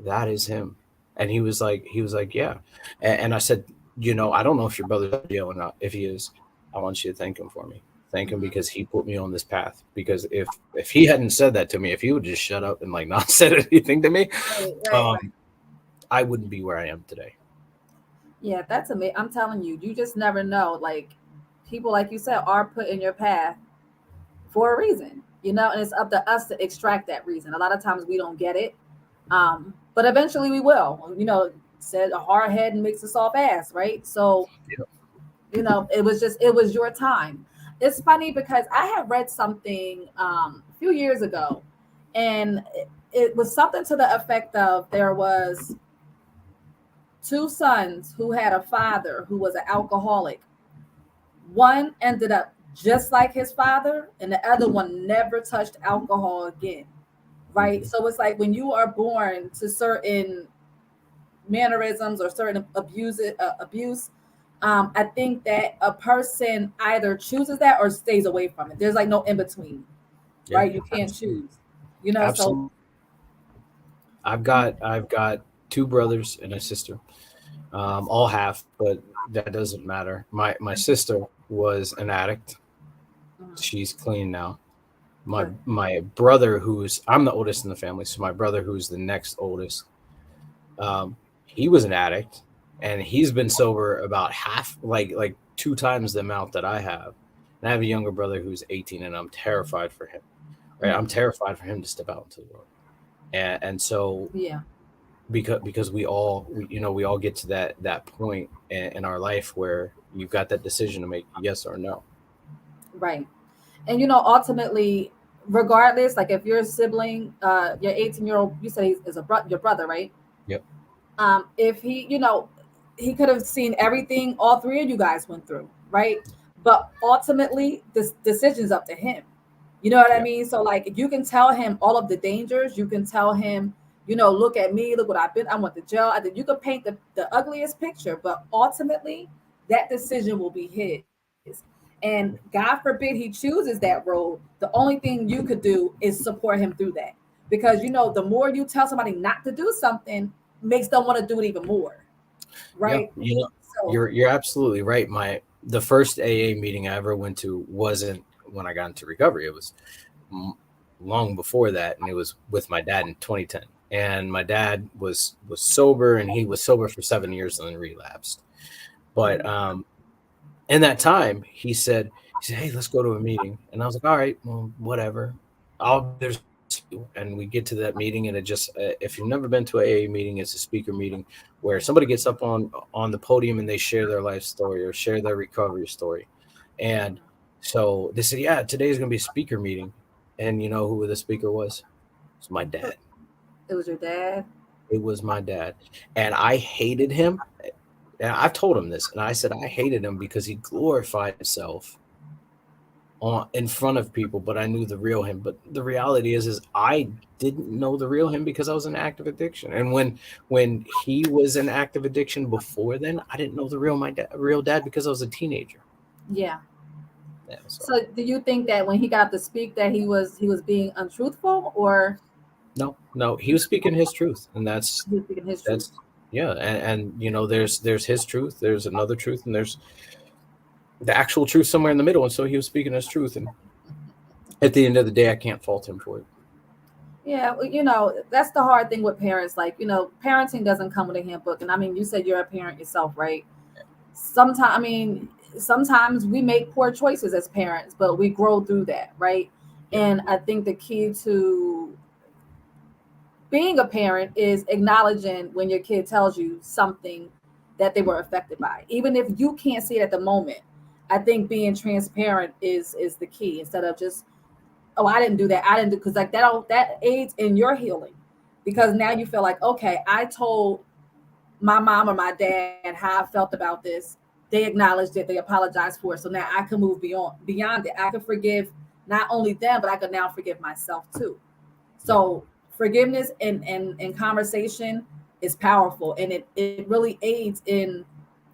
Speaker 2: "That is him." And he was like, "Yeah." And I said, I don't know if your brother's in jail or not. If he is, I want you to thank him for me. Thank him, because he put me on this path. Because if he hadn't said that to me, if he would just shut up and like not said anything to me,
Speaker 1: Right.
Speaker 2: I wouldn't be where I am today.
Speaker 1: Yeah, that's amazing. I'm telling you, you just never know. Like people, like you said, are put in your path for a reason, and it's up to us to extract that reason. A lot of times we don't get it, but eventually we will. Said a hard head makes a soft ass, right? So, it was your time. It's funny because I had read something a few years ago, and it was something to the effect of there was two sons who had a father who was an alcoholic. One ended up just like his father, and the other one never touched alcohol again. Right. So it's like when you are born to certain mannerisms or certain abuse, I think that a person either chooses that or stays away from it. There's like no in between, right? You can't choose,
Speaker 2: Absolutely.
Speaker 1: So
Speaker 2: I've got two brothers and a sister, all half, but that doesn't matter. My sister was an addict. She's clean now. My brother, I'm the oldest in the family, so my brother, who's the next oldest, he was an addict, and he's been sober about half, like two times the amount that I have. And I have a younger brother who's 18, and I'm terrified for him. Right, I'm terrified for him to step out into the world, and so because we all get to that point in our life where you've got that decision to make, yes or no.
Speaker 1: Right. And ultimately, regardless, like if you're a sibling, your 18-year-old, you said is your brother, right?
Speaker 2: Yep.
Speaker 1: If he could have seen everything all three of you guys went through, right? But ultimately, this decision's up to him. You know what I mean? So like you can tell him all of the dangers. You can tell him, look at me, look what I've been. I went to jail. I think you could paint the ugliest picture, but ultimately that decision will be his. And God forbid he chooses that road. The only thing you could do is support him through that. Because the more you tell somebody not to do something, makes them want to do it even more. Right?
Speaker 2: Yeah, you're absolutely right. The first AA meeting I ever went to wasn't when I got into recovery. It was long before that, and it was with my dad in 2010. And my dad was sober, and he was sober for 7 years and then relapsed. But in that time, he said, "Hey, let's go to a meeting." And I was like, "All right, well, whatever. And we get to that meeting, and it just if you've never been to an AA meeting, it's a speaker meeting where somebody gets up on the podium and they share their life story or share their recovery story. And so they said, "Yeah, today's going to be a speaker meeting." And you know who the speaker was? It's my dad.
Speaker 1: It was your dad?
Speaker 2: It was my dad. And I hated him. And I've told him this, and I said I hated him because he glorified himself in front of people, but I knew the real him. But the reality is I didn't know the real him because I was in active addiction. And when he was in active addiction before then, I didn't know the real dad because I was a teenager.
Speaker 1: Yeah. So do you think that when he got to speak that he was being untruthful, or
Speaker 2: no, he was speaking his truth, and that's
Speaker 1: truth.
Speaker 2: Yeah, and there's his truth, there's another truth, and there's the actual truth somewhere in the middle. And so he was speaking his truth, and at the end of the day, I can't fault him for it.
Speaker 1: Yeah, well, that's the hard thing with parents. Like, parenting doesn't come with a handbook. And I mean, you said you're a parent yourself, right? Sometimes we make poor choices as parents, but we grow through that, right?
Speaker 2: Yeah.
Speaker 1: And I think the key to being a parent is acknowledging when your kid tells you something that they were affected by, even if you can't see it at the moment. I think being transparent is the key, instead of just, oh, I didn't do that, I didn't do, because like that aids in your healing, because now you feel like, okay, I told my mom or my dad how I felt about this. They acknowledged it, they apologized for it, so now I can move beyond it. I can forgive not only them, but I can now forgive myself too.
Speaker 2: Yeah.
Speaker 1: So forgiveness and conversation is powerful, and it really aids in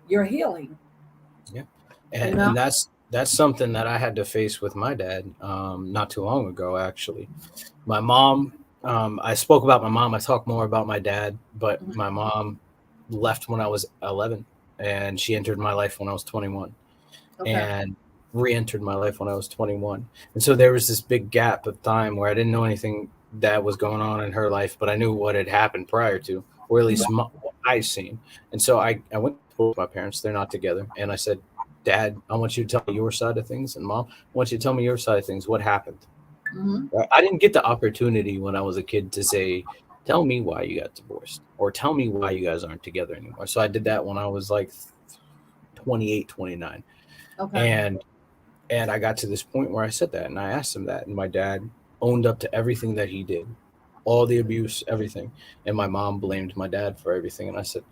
Speaker 1: your healing.
Speaker 2: Yeah.
Speaker 1: You
Speaker 2: And
Speaker 1: know.
Speaker 2: that's something that I had to face with my dad not too long ago, actually. My mom, I spoke about my mom. I talk more about my dad, but
Speaker 1: Mhm.
Speaker 2: my mom left when I was 11, and she entered my life when I was 21,
Speaker 1: Okay.
Speaker 2: and re-entered my life when I was 21. And so there was this big gap of time where I didn't know anything that was going on in her life, but I knew what had happened prior to, or at least
Speaker 1: Mhm.
Speaker 2: what I seen. And so I went to my parents. They're not together, and I said, Dad, I want you to tell me your side of things, and Mom, I want you to tell me your side of things. What happened?
Speaker 1: Mhm.
Speaker 2: Right? I didn't get the opportunity when I was a kid to say, tell me why you got divorced, or tell me why you guys aren't together anymore. So I did that when I was like 28, 29.
Speaker 1: Okay.
Speaker 2: And I got to this point where I said that, and I asked him that, and my dad owned up to everything that he did, all the abuse, everything. And my mom blamed my dad for everything. And I said,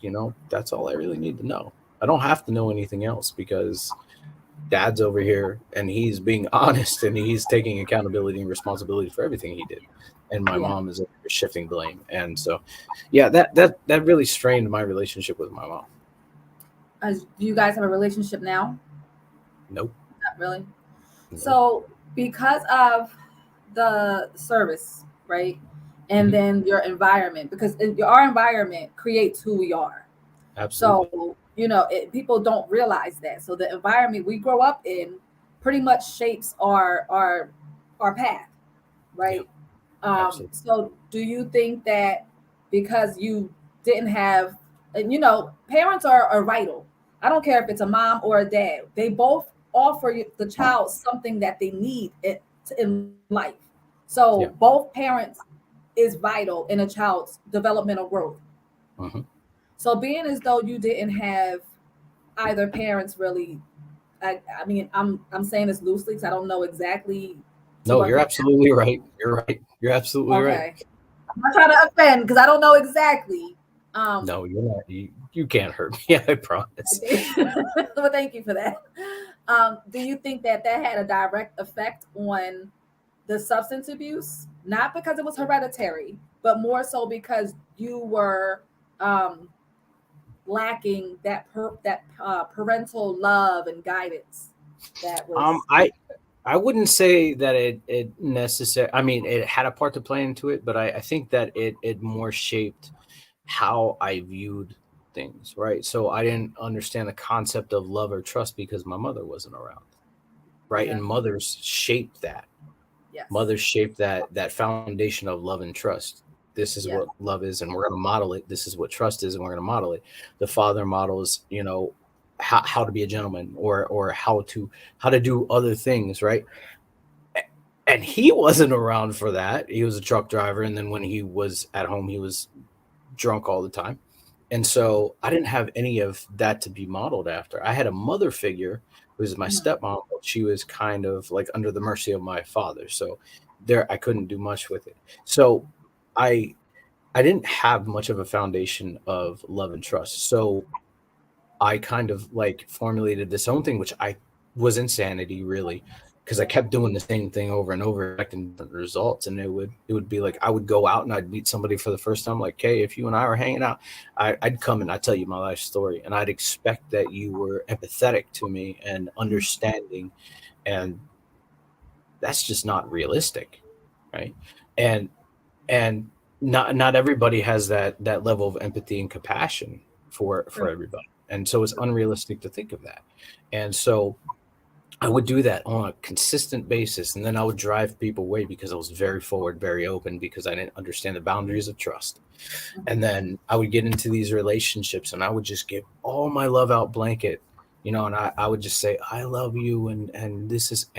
Speaker 2: that's all I really need to know. I don't have to know anything else, because dad's over here and he's being honest, and he's taking accountability and responsibility for everything he did. And my
Speaker 1: Yeah.
Speaker 2: mom is over here shifting blame. And so, yeah, that really strained my relationship with my mom.
Speaker 1: Do you guys have a relationship now?
Speaker 2: Nope.
Speaker 1: Not really.
Speaker 2: Nope.
Speaker 1: So because of the service, right? And
Speaker 2: Hmm.
Speaker 1: then your environment, because our environment creates who we are.
Speaker 2: Absolutely.
Speaker 1: So, people don't realize that. So the environment we grow up in pretty much shapes our path,
Speaker 2: Yeah.
Speaker 1: right?
Speaker 2: Absolutely.
Speaker 1: So do you think that because you didn't have, and parents are vital. I don't care if it's a mom or a dad. They both offer the child something that they need in life. So
Speaker 2: Yeah.
Speaker 1: both parents is vital in a child's developmental growth.
Speaker 2: Hmm.
Speaker 1: So being as though you didn't have either parents really, I mean, I'm saying this loosely because I don't know exactly to
Speaker 2: No,
Speaker 1: what
Speaker 2: you're absolutely right. You're right. You're absolutely right.
Speaker 1: okay. I'm not trying to offend because I don't know exactly. Um,
Speaker 2: No, you're not. You can't hurt me. I promise.
Speaker 1: well, thank you for that. Do you think that had a direct effect on the substance abuse? Not because it was hereditary, but more so because you were um, lacking that parental love and guidance. That
Speaker 2: Um,
Speaker 1: was
Speaker 2: I I wouldn't say that it necessary. I mean, it had a part to play into it, but I think that it more shaped how I viewed things. Right. So I didn't understand the concept of love or trust because my mother wasn't around. Right.
Speaker 1: yeah,
Speaker 2: And mothers shaped that.
Speaker 1: yes,
Speaker 2: Mothers shaped that foundation of love and trust. This is
Speaker 1: yeah,
Speaker 2: what love is, and we're going to model it. This is what trust is, and we're going to model it. The father models, how to be a gentleman, or how to do other things, right? And he wasn't around for that. He was a truck driver, and then when he was at home, he was drunk all the time. And so I didn't have any of that to be modeled after. I had a mother figure who was my
Speaker 1: mhm,
Speaker 2: stepmom, but she was kind of like under the mercy of my father. So there I couldn't do much with it. So I I didn't have much of a foundation of love and trust. So I kind of like formulated this own thing, which I was insanity really, because I kept doing the same thing over and over, expecting different results. And it would be like I would go out and I'd meet somebody for the first time, like, hey, if you and I were hanging out, I'd come and I'd tell you my life story, and I'd expect that you were empathetic to me and
Speaker 1: mhm,
Speaker 2: understanding, and that's just not realistic, right? And and not everybody has that level of empathy and compassion for
Speaker 1: true.
Speaker 2: everybody, and so it's unrealistic to think of that. And so I would do that on a consistent basis, and then I would drive people away because I was very forward, very open, because I didn't understand the boundaries of trust. And then I would get into these relationships, and I would just give all my love out blanket, and I would just say I love you, and this is,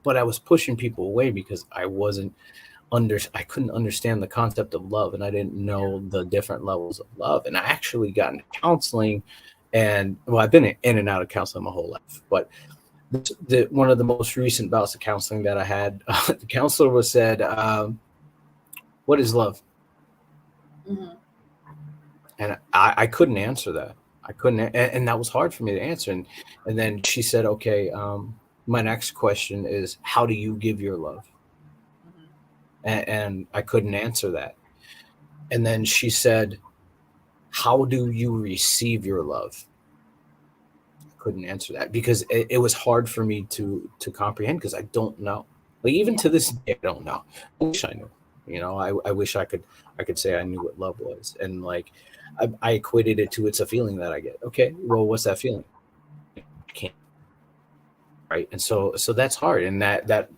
Speaker 2: but I was pushing people away because I couldn't understand the concept of love, and I didn't know the different levels of love. And I actually got into counseling, and well, I've been in and out of counseling my whole life, but one of the most recent bouts of counseling that I had, the counselor was said, "What is love?"
Speaker 1: Mm-hmm.
Speaker 2: And I couldn't answer that. I couldn't, and that was hard for me to answer. And then she said, "Okay, my next question is, how do you give your love?"
Speaker 1: Mm-hmm.
Speaker 2: And I couldn't answer that. And then she said, "How do you receive your love?" Couldn't answer that because it was hard for me to comprehend, because I don't know. Like, even
Speaker 1: Yeah.
Speaker 2: to this day, I don't know. I wish I knew. I wish I could say I knew what love was, and like I equated it to, it's a feeling that I get. Okay, well, what's that feeling? I can't. Right, and so that's hard, and that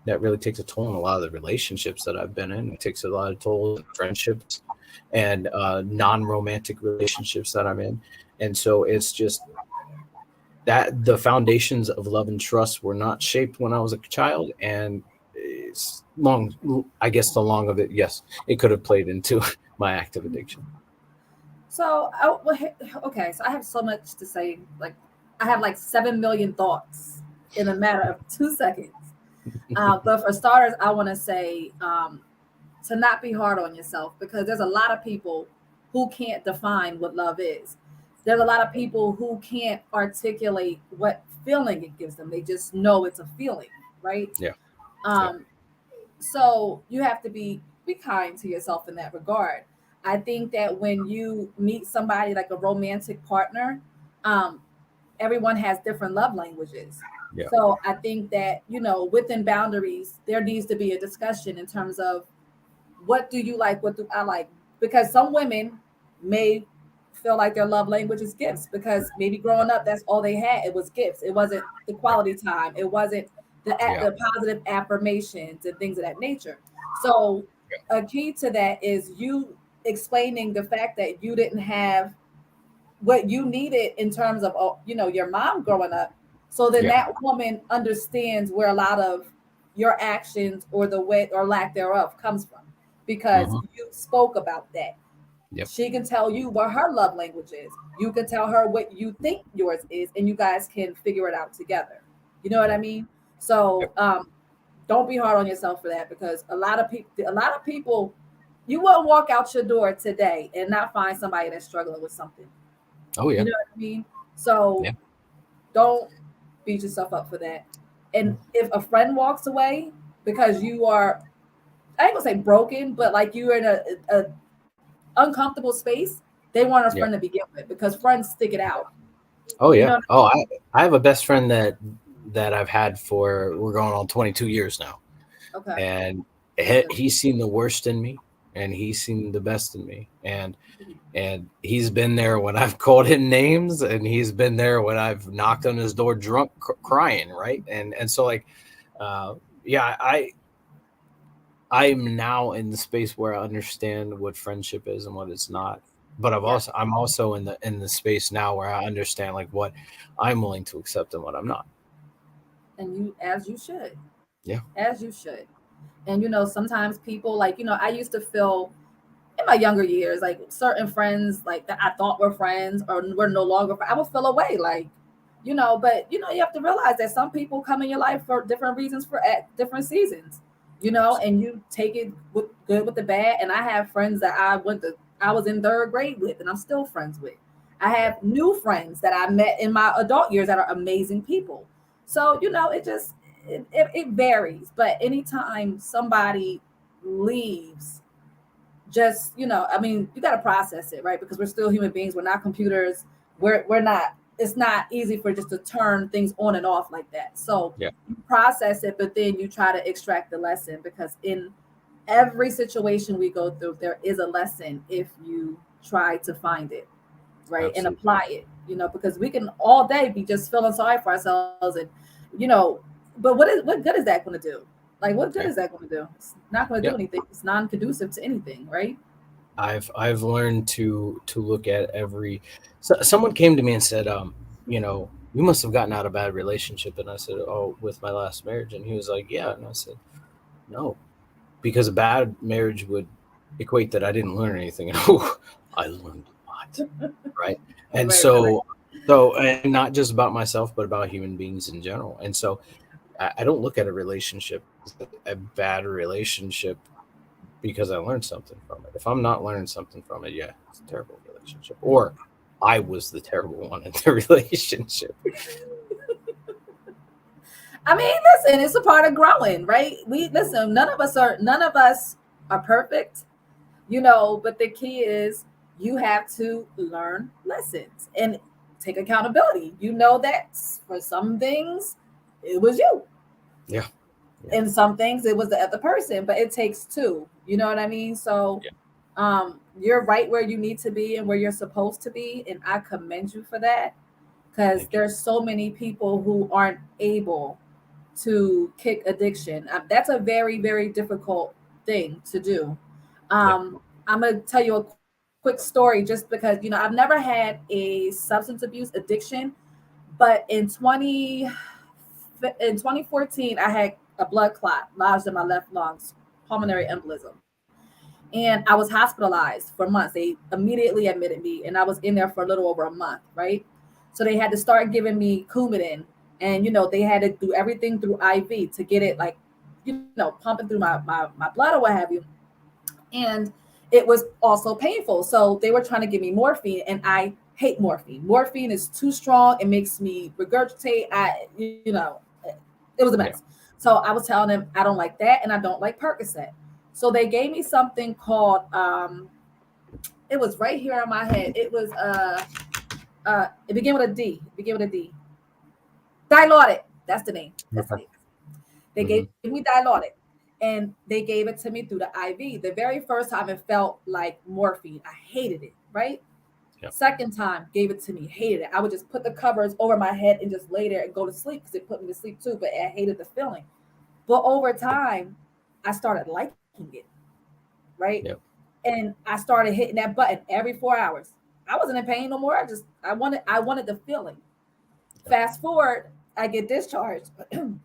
Speaker 2: really takes a toll on a lot of the relationships that I've been in. It takes a lot of toll in friendships and non-romantic relationships that I'm in, and so it's just that the foundations of love and trust were not shaped when I was a child, and it's long. I guess the long of it, yes, it could have played into my active addiction.
Speaker 1: So, okay, so I have so much to say. Like, I have like 7 million thoughts in a matter of 2 seconds. But for starters, I want to say to not be hard on yourself, because there's a lot of people who can't define what love is. There's a lot of people who can't articulate what feeling it gives them. They just know it's a feeling, right?
Speaker 2: Yeah, yeah,
Speaker 1: Um, so you have to be kind to yourself in that regard. I think that when you meet somebody like a romantic partner, um, everyone has different love languages.
Speaker 2: yeah,
Speaker 1: So I think that, within boundaries, there needs to be a discussion in terms of, what do you like, what do I like, because some women may feel like their love language is gifts, because maybe growing up that's all they had, it was gifts, it wasn't the quality time, it wasn't
Speaker 2: yeah,
Speaker 1: the positive affirmations and things of that nature. So a key to that is you explaining the fact that you didn't have what you needed in terms of, your mom growing up. So then
Speaker 2: yeah.
Speaker 1: that woman understands where a lot of your actions or the way or lack thereof comes from, because
Speaker 2: Hmm.
Speaker 1: you spoke about that.
Speaker 2: Yep,
Speaker 1: She can tell you what her love language is. You can tell her what you think yours is, and you guys can figure it out together. You know what I
Speaker 2: yep,
Speaker 1: mean? So
Speaker 2: yep.
Speaker 1: don't be hard on yourself for that, because a lot of people, you won't walk out your door today and not find somebody that's struggling with something.
Speaker 2: Oh
Speaker 1: You
Speaker 2: yeah,
Speaker 1: know what I mean? So
Speaker 2: yeah.
Speaker 1: don't beat yourself up for that. And if a friend walks away because you are, I ain't gonna say broken, but like you're in a uncomfortable space, they want a
Speaker 2: Yeah.
Speaker 1: friend to begin with, because friends stick it out.
Speaker 2: Oh
Speaker 1: You
Speaker 2: yeah.
Speaker 1: know what
Speaker 2: Oh, I have a best friend that I've had for, we're going on 22 years now,
Speaker 1: I mean? Okay.
Speaker 2: and
Speaker 1: Okay.
Speaker 2: he's seen the worst in me, and he's seen the best in me, and he's been there when I've called him names, and he's been there when I've knocked on his door drunk, crying, right? And so, like, uh, yeah, I'm now in the space where I understand what friendship is and what it's not. But
Speaker 1: Yeah.
Speaker 2: I'm also in the space now where I understand, like, what I'm willing to accept and what I'm not.
Speaker 1: And as you should,
Speaker 2: Yeah.
Speaker 1: as you should. And sometimes people, like, I used to feel in my younger years, like certain friends, like that I thought were friends or were no longer, I would feel away, like, but you have to realize that some people come in your life for different reasons, for at different seasons, and you take it with good with the bad. And I have friends that I was in third grade with, and I'm still friends with. I
Speaker 2: Yeah.
Speaker 1: have new friends that I met in my adult years that are amazing people. So it just it varies. But anytime somebody leaves, just I mean, you got to process it, right? Because we're still human beings, we're not computers. We're not, it's not easy for just to turn things on and off like that. So
Speaker 2: Yeah.
Speaker 1: you process it, but then you try to extract the lesson, because in every situation we go through, there is a lesson if you try to find it, right, and
Speaker 2: Absolutely.
Speaker 1: apply it, because we can all day be just feeling sorry for ourselves, and you know, but what good is that going to do? Like, what good
Speaker 2: Yeah.
Speaker 1: is that going to do? It's not going to do
Speaker 2: Yep.
Speaker 1: anything. It's non-conducive to anything, right?
Speaker 2: I've learned to look at every. So someone came to me and said, you must have gotten out of a bad relationship, and I said, oh, with my last marriage, and he was like, yeah, and I said, no, because a bad marriage would equate that I didn't learn anything, and oh, I learned a lot, right? And
Speaker 1: Right.
Speaker 2: and not just about myself, but about human beings in general, and so I don't look at a relationship as a bad relationship because I learned something from it. If I'm not learning something from it, yeah, it's a terrible relationship. Or I was the terrible one in the relationship.
Speaker 1: I mean, listen, it's a part of growing, right? We listen. None of us are perfect, but the key is you have to learn lessons and take accountability. You know that for some things it was you,
Speaker 2: Yeah. Yeah.
Speaker 1: and some things it was the other person, but it takes two. You know what I mean? So
Speaker 2: Yeah.
Speaker 1: you're right where you need to be and where you're supposed to be, and I commend you for that, because
Speaker 2: Thank you.
Speaker 1: there's so many people who aren't able to kick addiction. That's a very, very difficult thing to do.
Speaker 2: Yeah.
Speaker 1: I'm going to tell you a quick story, just because, I've never had a substance abuse addiction, but in 2014, I had a blood clot lodged in my left lungs, pulmonary embolism. And I was hospitalized for months. They immediately admitted me, and I was in there for a little over a month, right? So they had to start giving me Coumadin, and they had to do everything through IV to get it, like, pumping through my blood or what have you. And it was also painful. So they were trying to give me morphine, and I hate morphine. Morphine is too strong. It makes me regurgitate. It was a
Speaker 2: Yeah.
Speaker 1: mess. So I was telling them I don't like that, and I don't like Percocet. So they gave me something called it was right here on my head. It was it began with a D. It began with a D. Dilaudid. That's the name. That's the
Speaker 2: Okay.
Speaker 1: name. They
Speaker 2: Hmm.
Speaker 1: gave me Dilaudid, and they gave it to me through the IV. The very first time it felt like morphine. I hated it, right?
Speaker 2: Yeah.
Speaker 1: Second time, gave it to me, hated it. I would just put the covers over my head and just lay there and go to sleep, because it put me to sleep too, but I hated the feeling. But over time, I started liking it, right?
Speaker 2: Yeah.
Speaker 1: And I started hitting that button every 4 hours. I wasn't in pain no more. I wanted the feeling.
Speaker 2: Yeah.
Speaker 1: Fast forward, I get discharged. You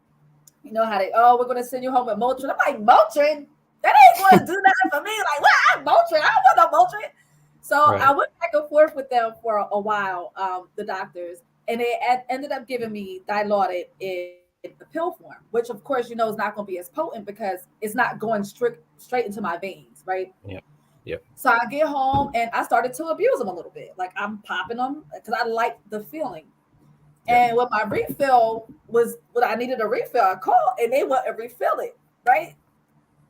Speaker 1: know how we're gonna send you home with Motrin. I'm like, Motrin? That ain't gonna do nothing for me. Like, what? I'm Motrin. I don't want no Motrin. So I
Speaker 2: Right.
Speaker 1: went back and forth with them for a while, the doctors, and they ended up giving me Dilaudid in a pill form, which of course is not going to be as potent, because it's not going straight into my veins, right?
Speaker 2: Yeah. Yeah.
Speaker 1: So I get home and I started to abuse them a little bit. Like, I'm popping them because I like the feeling.
Speaker 2: Yeah.
Speaker 1: And when my refill was when I needed a refill, I called and they wouldn't refill it, right?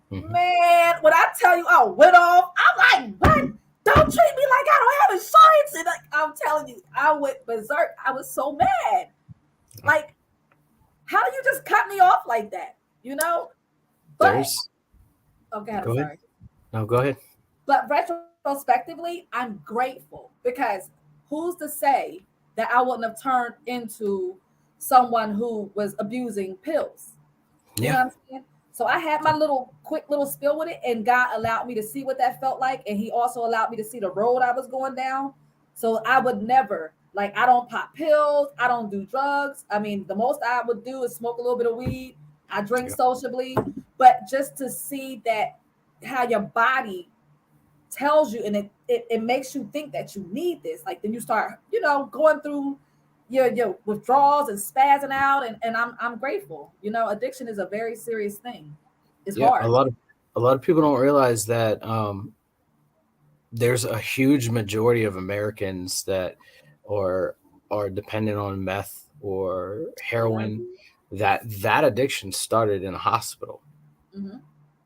Speaker 2: Hmm.
Speaker 1: Man, when I tell you I went off, I'm like, what? Don't treat me like I don't have insurance. And I'm telling you, I went berserk. I was so mad. Like, how do you just cut me off like that? You know? But
Speaker 2: There's.
Speaker 1: okay, I'm
Speaker 2: Go ahead.
Speaker 1: sorry.
Speaker 2: No, go ahead.
Speaker 1: But retrospectively, I'm grateful, because who's to say that I wouldn't have turned into someone who was abusing pills? You know
Speaker 2: Yeah.
Speaker 1: what I'm saying? So I had my quick little spill with it, and God allowed me to see what that felt like, and He also allowed me to see the road I was going down. So I would never, like, I don't pop pills, I don't do drugs. I mean, the most I would do is smoke a little bit of weed. I drink
Speaker 2: Yeah.
Speaker 1: sociably, but just to see that, how your body tells you, and it makes you think that you need this. Like, then you start, going through your withdrawals and spazzing out, and I'm grateful. Addiction is a very serious thing. It's
Speaker 2: Yeah.
Speaker 1: hard.
Speaker 2: A lot of people don't realize that there's a huge majority of Americans that are are dependent on meth or
Speaker 1: Yeah.
Speaker 2: heroin. That addiction started in a hospital.
Speaker 1: Mm-hmm. Mm-hmm.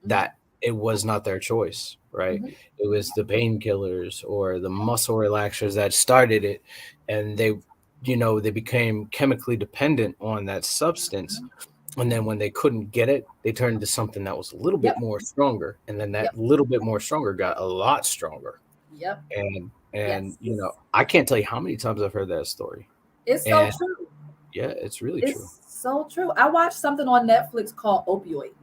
Speaker 2: That it was not their choice, right?
Speaker 1: Mm-hmm.
Speaker 2: It was the painkillers or the muscle relaxers that started it, and they became chemically dependent on that substance. And then when they couldn't get it, they turned to something that was a little bit
Speaker 1: Yep.
Speaker 2: more stronger, and then that
Speaker 1: Yep.
Speaker 2: little bit more stronger got a lot stronger.
Speaker 1: Yep.
Speaker 2: And
Speaker 1: Yes.
Speaker 2: I can't tell you how many times I've heard that story.
Speaker 1: It's so
Speaker 2: And
Speaker 1: true.
Speaker 2: Yeah, it's really true.
Speaker 1: It's so true. I watched something on Netflix called Opioid,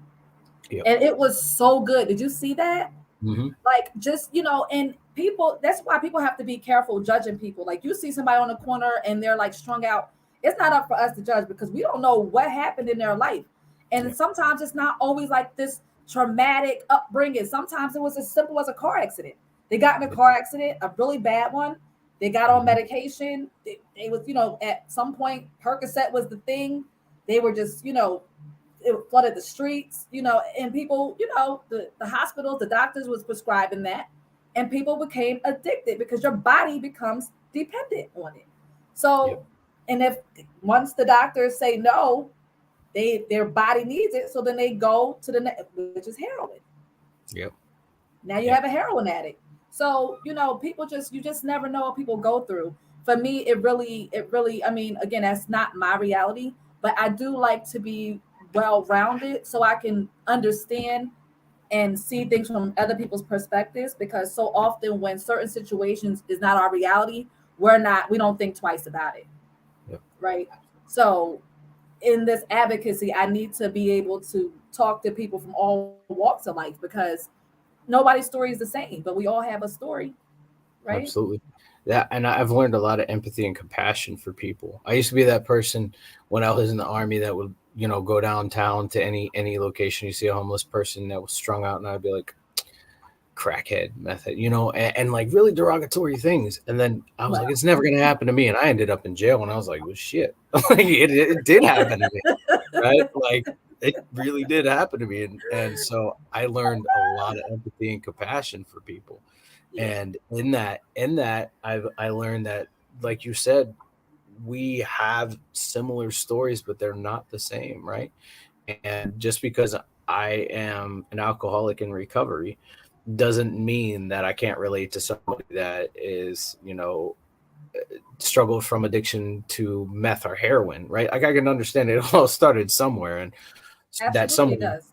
Speaker 2: Yep.
Speaker 1: and it was so good. Did you see that?
Speaker 2: Hmm.
Speaker 1: Like, just, and people, that's why people have to be careful judging people. Like, you see somebody on the corner and they're like strung out. It's not up for us to judge because we don't know what happened in their life. And
Speaker 2: Yeah.
Speaker 1: sometimes it's not always like this traumatic upbringing. Sometimes it was as simple as a car accident. They got in a car accident, a really bad one. They got on
Speaker 2: Hmm.
Speaker 1: medication. They was, at some point, Percocet was the thing. They were just, it flooded the streets, and people, the hospitals, the doctors was prescribing that, and people became addicted because your body becomes dependent on it.
Speaker 2: Yep.
Speaker 1: So, and if once the doctors say no, their body needs it, so then they go to the next, which is heroin.
Speaker 2: Yep.
Speaker 1: Now you
Speaker 2: Yep.
Speaker 1: have a heroin addict. So, people you just never know what people go through. For me, I mean, again, that's not my reality, but I do like to be well rounded so I can understand and see things from other people's perspectives, because so often when certain situations is not our reality, we don't think twice about it.
Speaker 2: Yep.
Speaker 1: Right. So in this advocacy, I need to be able to talk to people from all walks of life, because nobody's story is the same, but we all have a story, right?
Speaker 2: Absolutely. That, and I've learned a lot of empathy and compassion for people. I used to be that person when I was in the army that would, go downtown to any location. You see a homeless person that was strung out, and I'd be like, crackhead, method, and like really derogatory things. And then I was like,
Speaker 1: Well,
Speaker 2: it's never gonna happen to me. And I ended up in jail, and I was like, well, shit, like it did happen to me, right? Like it really did happen to me, and so I learned a lot of empathy and compassion for people.
Speaker 1: yeah,
Speaker 2: And in that I learned that, like you said, we have similar stories, but they're not the same, right? And just because I am an alcoholic in recovery doesn't mean that I can't relate to somebody that is, struggled from addiction to meth or heroin, right? Like I can understand it all started somewhere, and that
Speaker 1: absolutely
Speaker 2: somewhere
Speaker 1: does.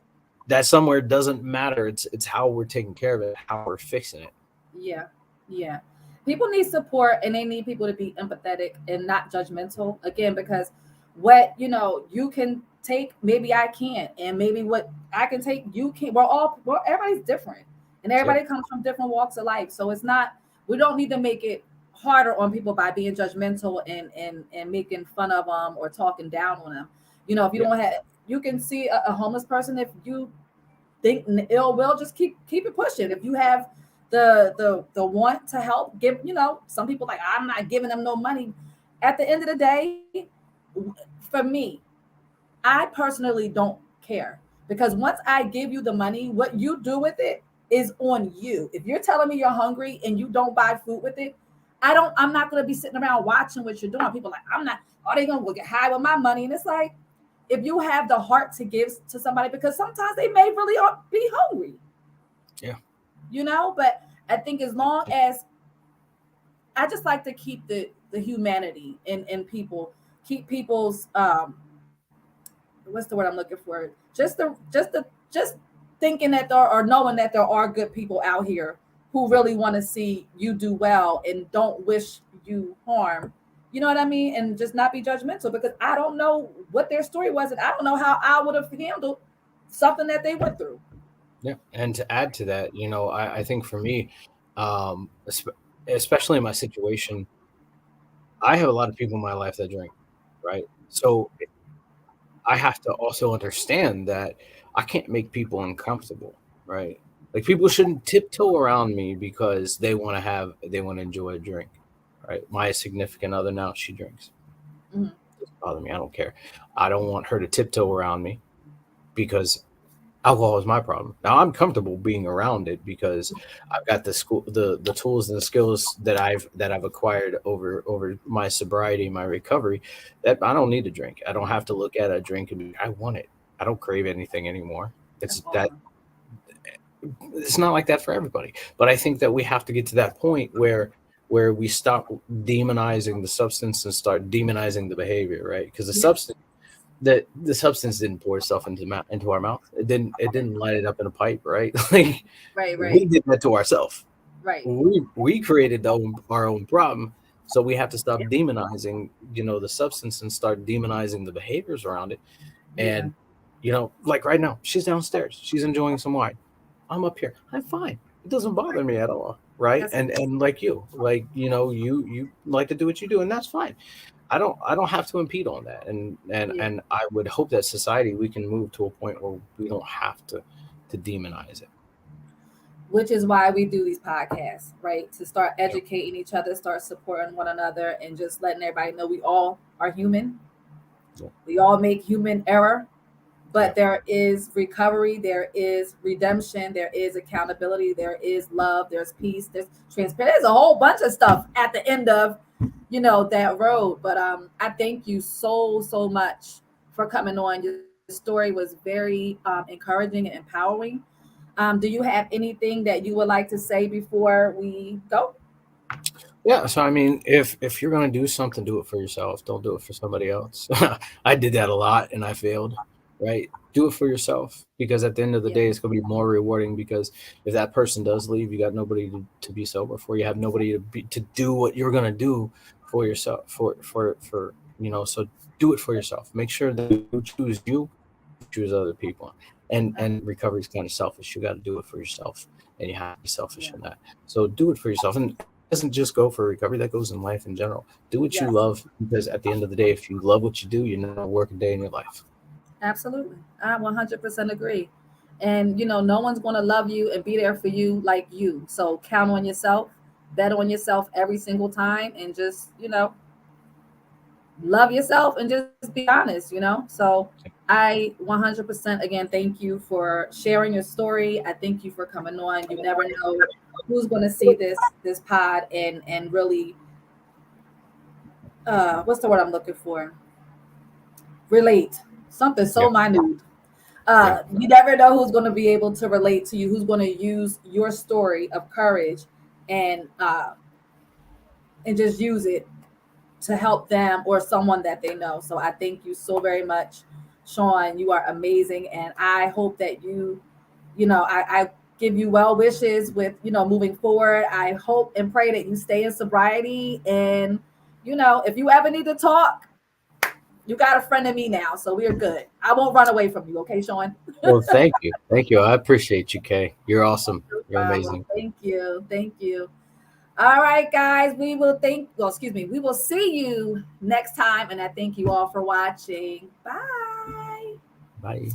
Speaker 2: that somewhere doesn't matter. It's how we're taking care of it, how we're fixing it.
Speaker 1: Yeah, yeah. People need support, and they need people to be empathetic and not judgmental. Again, because what you can take, maybe I can't, and maybe what I can take, you can't. Everybody's different, and
Speaker 2: Yep.
Speaker 1: everybody comes from different walks of life. So it's not. We don't need to make it harder on people by being judgmental and making fun of them or talking down on them. If you
Speaker 2: Yep.
Speaker 1: don't have, you can see a homeless person. If you think ill will, just keep it pushing. If you have the want to help, give, some people like, I'm not giving them no money. At the end of the day, for me, I personally don't care, because once I give you the money, what you do with it is on you. If you're telling me you're hungry and you don't buy food with it, I'm not going to be sitting around watching what you're doing. People are like, I'm not, are they going to get high with my money? And it's like, if you have the heart to give to somebody, because sometimes they may really be hungry,
Speaker 2: Yeah.
Speaker 1: but I think as long as, I just like to keep the humanity in people, keep people's what's the word I'm looking for? Just thinking that there, or knowing that there are good people out here who really want to see you do well and don't wish you harm. You know what I mean? And just not be judgmental, because I don't know what their story was, and I don't know how I would have handled something that they went through.
Speaker 2: Yeah. And to add to that, I think for me, especially in my situation, I have a lot of people in my life that drink, right? So I have to also understand that I can't make people uncomfortable, right? Like people shouldn't tiptoe around me because they want to enjoy a drink, right? My significant other now, she drinks.
Speaker 1: Mhm.
Speaker 2: Doesn't bother me. I don't care. I don't want her to tiptoe around me because alcohol is my problem. Now I'm comfortable being around it because I've got the tools and the skills that I've acquired over my sobriety, my recovery, that I don't need to drink. I don't have to look at a drink and be, I want it. I don't crave anything anymore.
Speaker 1: That's
Speaker 2: It's that
Speaker 1: awesome.
Speaker 2: it's not like that for everybody. But I think that we have to get to that point where we stop demonizing the substance and start demonizing the behavior, right? Because
Speaker 1: Yeah.
Speaker 2: the substance didn't pour itself into our mouth. It didn't light it up in a pipe, right? Like
Speaker 1: Right.
Speaker 2: we
Speaker 1: Right.
Speaker 2: did that to ourselves.
Speaker 1: Right.
Speaker 2: We created our own problem. So we have to stop demonizing, the substance and start demonizing the behaviors around it.
Speaker 1: Yeah.
Speaker 2: And, like right now, she's downstairs. She's enjoying some wine. I'm up here. I'm fine. It doesn't bother me at all. Right.
Speaker 1: That's
Speaker 2: And like you like to do what you do, and that's fine. I don't have to impede on that. And and
Speaker 1: yeah.
Speaker 2: and I would hope that society, we can move to a point where we don't have to demonize it.
Speaker 1: Which is why we do these podcasts, right? To start
Speaker 2: Yep.
Speaker 1: educating each other, start supporting one another, and just letting everybody know we all are human.
Speaker 2: Yep.
Speaker 1: We all make human error, but
Speaker 2: Yep.
Speaker 1: there is recovery, there is redemption, there is accountability, there is love, there's peace, there's transparency. There's a whole bunch of stuff at the end of that road. But I thank you so much for coming on. Your story was very encouraging and empowering. Do you have anything that you would like to say before we go?
Speaker 2: Yeah, so I mean, if you're gonna do something, do it for yourself. Don't do it for somebody else. I did that a lot and I failed, right? Do it for yourself, because at the end of the
Speaker 1: Yeah.
Speaker 2: day, it's gonna be more rewarding. Because if that person does leave, you got nobody to be sober for. You have nobody to do what you're gonna do for yourself. So do it for yourself. Make sure that you choose you, choose other people. And recovery is kind of selfish. You got to do it for yourself, and you have to be selfish
Speaker 1: Yeah.
Speaker 2: in that. So do it for yourself, and it doesn't just go for recovery. That goes in life in general. Do what you
Speaker 1: Yes.
Speaker 2: love, because at the end of the day, if you love what you do, you never work a day in your life.
Speaker 1: Absolutely. I 100% agree. And, no one's going to love you and be there for you like you. So count on yourself, bet on yourself every single time, and just, love yourself and just be honest. So I 100% again thank you for sharing your story. I thank you for coming on. You never know who's going to see this pod and really what's the word I'm looking for? Relate. Something
Speaker 2: Yeah,
Speaker 1: so minute.
Speaker 2: yeah,
Speaker 1: You never know who's going to be able to relate to you, who's going to use your story of courage and just use it to help them or someone that they know. So I thank you so very much, Sean. You are amazing, and I hope that I give you well wishes with moving forward. I hope and pray that you stay in sobriety, and if you ever need to talk, you got a friend of me now, so we're good. I won't run away from you, okay, Sean?
Speaker 2: well, thank you. I appreciate you, Kay. You're awesome.
Speaker 1: No
Speaker 2: You're
Speaker 1: problem.
Speaker 2: amazing.
Speaker 1: Thank you. All right, guys, we will see you next time, and I thank you all for watching. Bye.
Speaker 2: Bye.